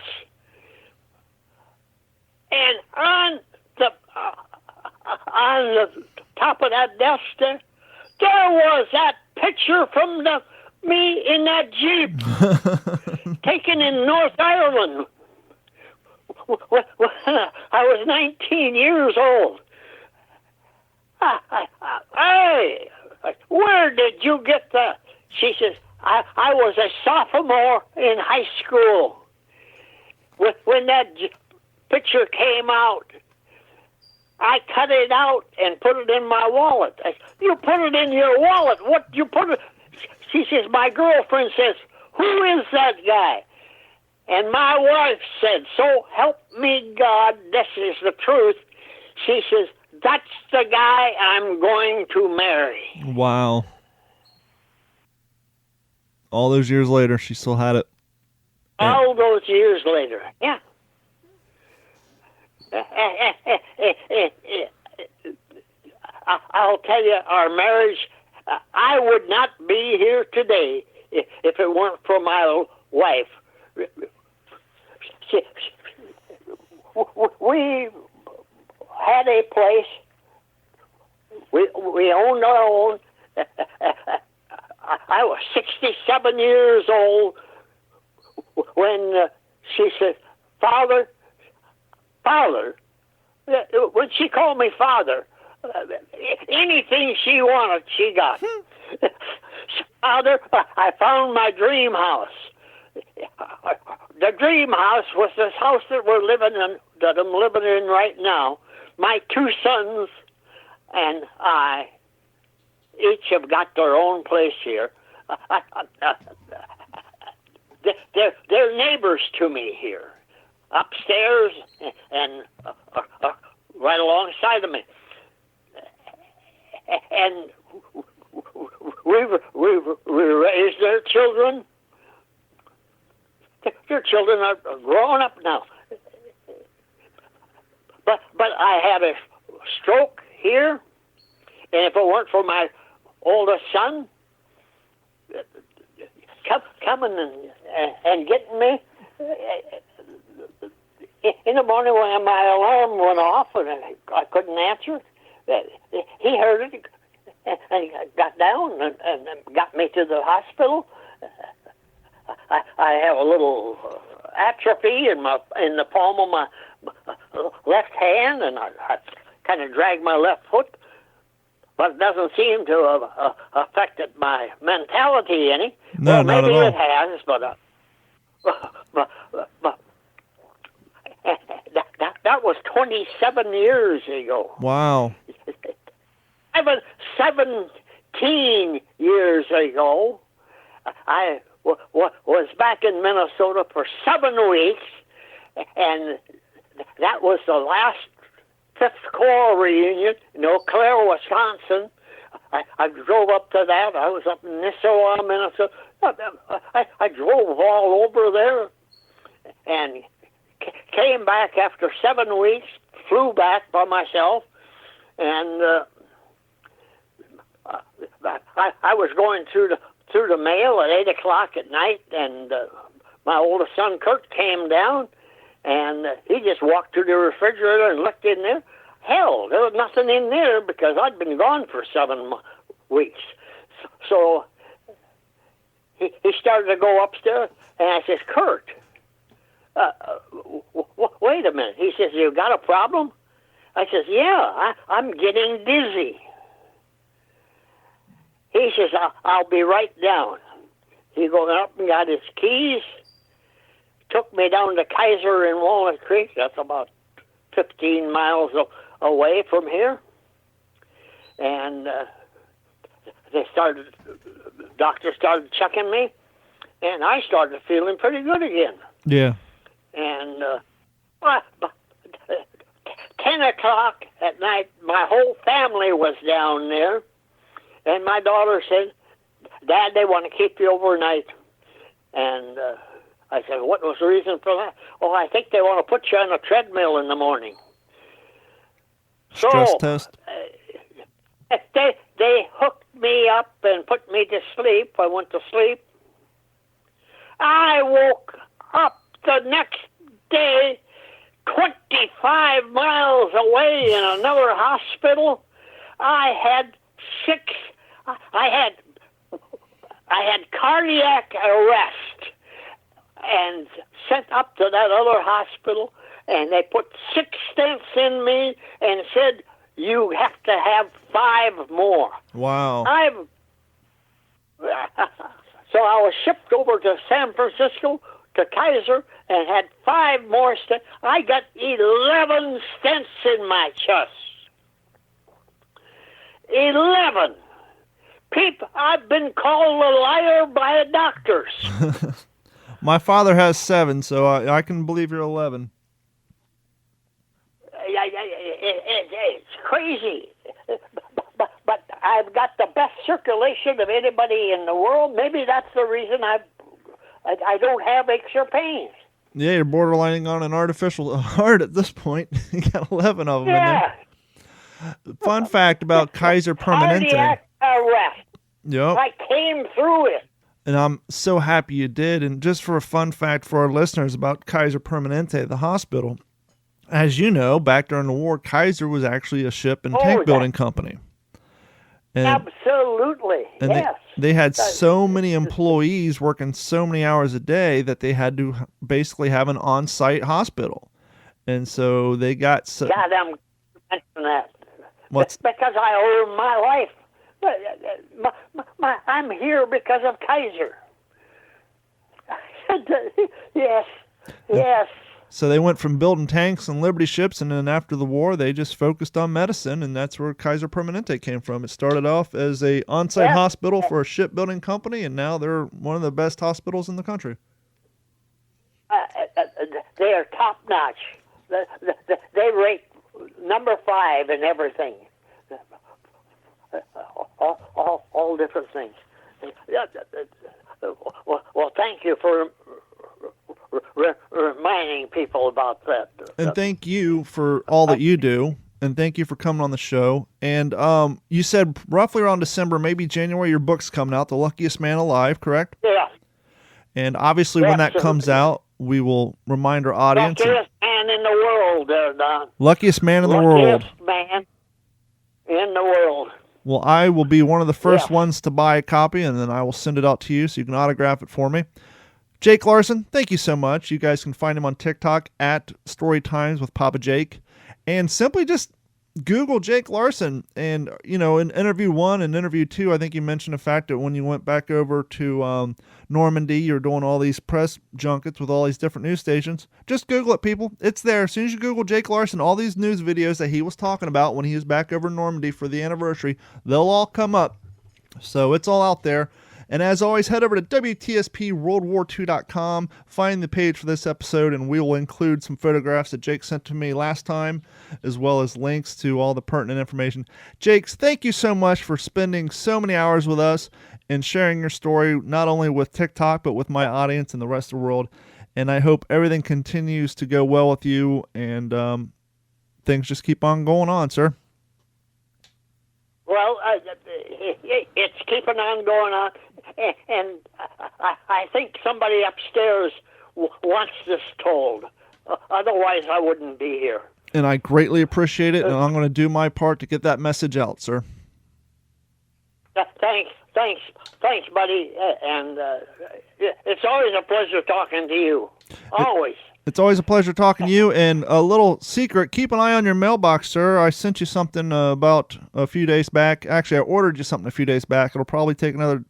And on the top of that desk there was that picture from me in that Jeep, taken in North Ireland. When I was 19 years old. Hey, where did you get that? She says, I was a sophomore in high school. When that picture came out, I cut it out and put it in my wallet. You put it in your wallet? What you put it? She says, my girlfriend says, who is that guy? And my wife said, so help me God, this is the truth. She says, that's the guy I'm going to marry. Wow. All those years later, she still had it. All those years later, yeah. I'll tell you, our marriage, I would not be here today if it weren't for my wife. We had a place. We owned our own. I was 67 years old when she said, Father, when she called me Father, anything she wanted, she got. Father, I found my dream house. The dream house was this house that we're living in, that I'm living in right now. My two sons and I each have got their own place here. They're neighbors to me here, upstairs and right alongside of me. And we raised their children. Their children are grown up now. But I had a stroke here, and if it weren't for my oldest son coming and getting me in the morning when my alarm went off and I couldn't answer it, he heard it and he got down and got me to the hospital. I have a little atrophy in the palm of my left hand, and I kind of drag my left foot, but it doesn't seem to have affected my mentality any. No, well, not maybe at all. it has, but that was 27 years ago. Wow. 17 years ago, I was back in Minnesota for 7 weeks, and that was the last Fifth Corps reunion in Eau Claire, Wisconsin. I drove up to that. I was up in Nisswa, Minnesota. I drove all over there and came back after 7 weeks, flew back by myself, and I was going through the mail at 8 o'clock at night, and my oldest son, Kurt, came down, and he just walked to the refrigerator and looked in there. Hell, there was nothing in there because I'd been gone for 7 weeks. So he started to go upstairs, and I says, Kurt, wait a minute. He says, you got a problem? I says, yeah, I'm getting dizzy. He says, I'll be right down. He goes up and got his keys, took me down to Kaiser in Walnut Creek. That's about 15 miles away from here. And doctors started checking me, and I started feeling pretty good again. Yeah. And 10 o'clock at night, my whole family was down there. And my daughter said, Dad, they want to keep you overnight. And I said, what was the reason for that? Oh, I think they want to put you on a treadmill in the morning. Stress test. They hooked me up and put me to sleep. I went to sleep. I woke up the next day 25 miles away in another hospital. I had cardiac arrest and sent up to that other hospital, and they put 6 stents in me and said, you have to have 5 more. Wow. So I was shipped over to San Francisco to Kaiser and had 5 more stents. I got 11 stents in my chest. 11. People, I've been called a liar by the doctors. My father has 7, so I can believe you're 11. It's crazy. But I've got the best circulation of anybody in the world. Maybe that's the reason I don't have aches or pains. Yeah, you're borderlining on an artificial heart at this point. You got 11 of them in there. Fun fact about Kaiser Permanente. Cardiac arrest. Yep. I came through it. And I'm so happy you did. And just for a fun fact for our listeners about Kaiser Permanente, the hospital, as you know, back during the war, Kaiser was actually a ship and tank building company. And, absolutely, and yes. They had so many employees working so many hours a day that they had to basically have an on-site hospital. And so they got... God, I'm mentioning that. What's because I owe my life. I'm here because of Kaiser. Yes. So they went from building tanks and Liberty ships, and then after the war, they just focused on medicine, and that's where Kaiser Permanente came from. It started off as a on-site hospital for a shipbuilding company, and now they're one of the best hospitals in the country. They are top-notch. They rate number 5 in everything. All different things. Well, thank you for reminding people about that. And thank you for all that you do, and thank you for coming on the show. And you said roughly around December, maybe January, your book's coming out, The Luckiest Man Alive, correct? Yeah. And obviously when that comes out, we will remind our audience. Luckiest man in the world, Don. Luckiest man in the world. Luckiest man in the world. Well, I will be one of the first ones to buy a copy, and then I will send it out to you so you can autograph it for me. Jake Larson, thank you so much. You guys can find him on TikTok at Storytimes with Papa Jake. And simply just Google Jake Larson. And, you know, in interview 1 and interview 2, I think you mentioned the fact that when you went back over to Normandy, you were doing all these press junkets with all these different news stations. Just Google it, people. It's there. As soon as you Google Jake Larson, all these news videos that he was talking about when he was back over in Normandy for the anniversary, they'll all come up. So it's all out there. And as always, head over to WTSPWorldWar2.com, find the page for this episode, and we will include some photographs that Jake sent to me last time, as well as links to all the pertinent information. Jakes, thank you so much for spending so many hours with us and sharing your story, not only with TikTok, but with my audience and the rest of the world. And I hope everything continues to go well with you, and things just keep on going on, sir. Well, it's keeping on going on, and I think somebody upstairs wants this told. Otherwise, I wouldn't be here. And I greatly appreciate it, and I'm going to do my part to get that message out, sir. Thanks, buddy. And it's always a pleasure talking to you. Always. It's always a pleasure talking to you. And a little secret, keep an eye on your mailbox, sir. I sent you something about a few days back. Actually, I ordered you something a few days back. It'll probably take another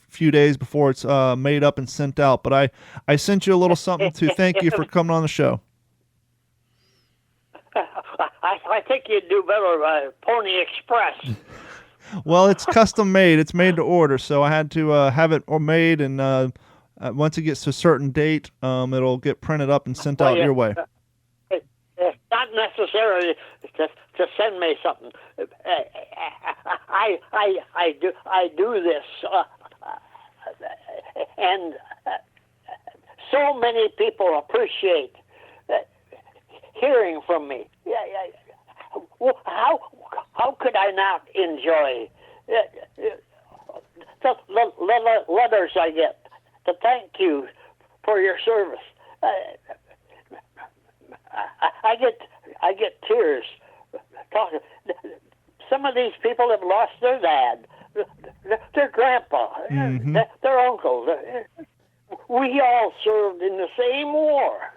few days before it's made up and sent out. But I sent you a little something to thank you for coming on the show. I think you'd do better Pony Express. Well, it's custom made. It's made to order, so I had to have it made, and once it gets to a certain date, it'll get printed up and sent out your way. It's not necessary to send me something. I do this, and so many people appreciate hearing from me. How could I not enjoy the letters I get to thank you for your service? I get tears talking. Some of these people have lost their dad, their grandpa, their uncle. We all served in the same war.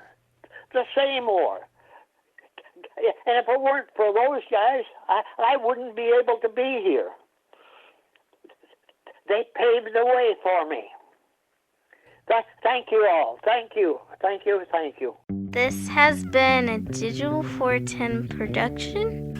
And if it weren't for those guys, I wouldn't be able to be here. They paved the way for me. Thank you all. Thank you. This has been a Digital 410 production.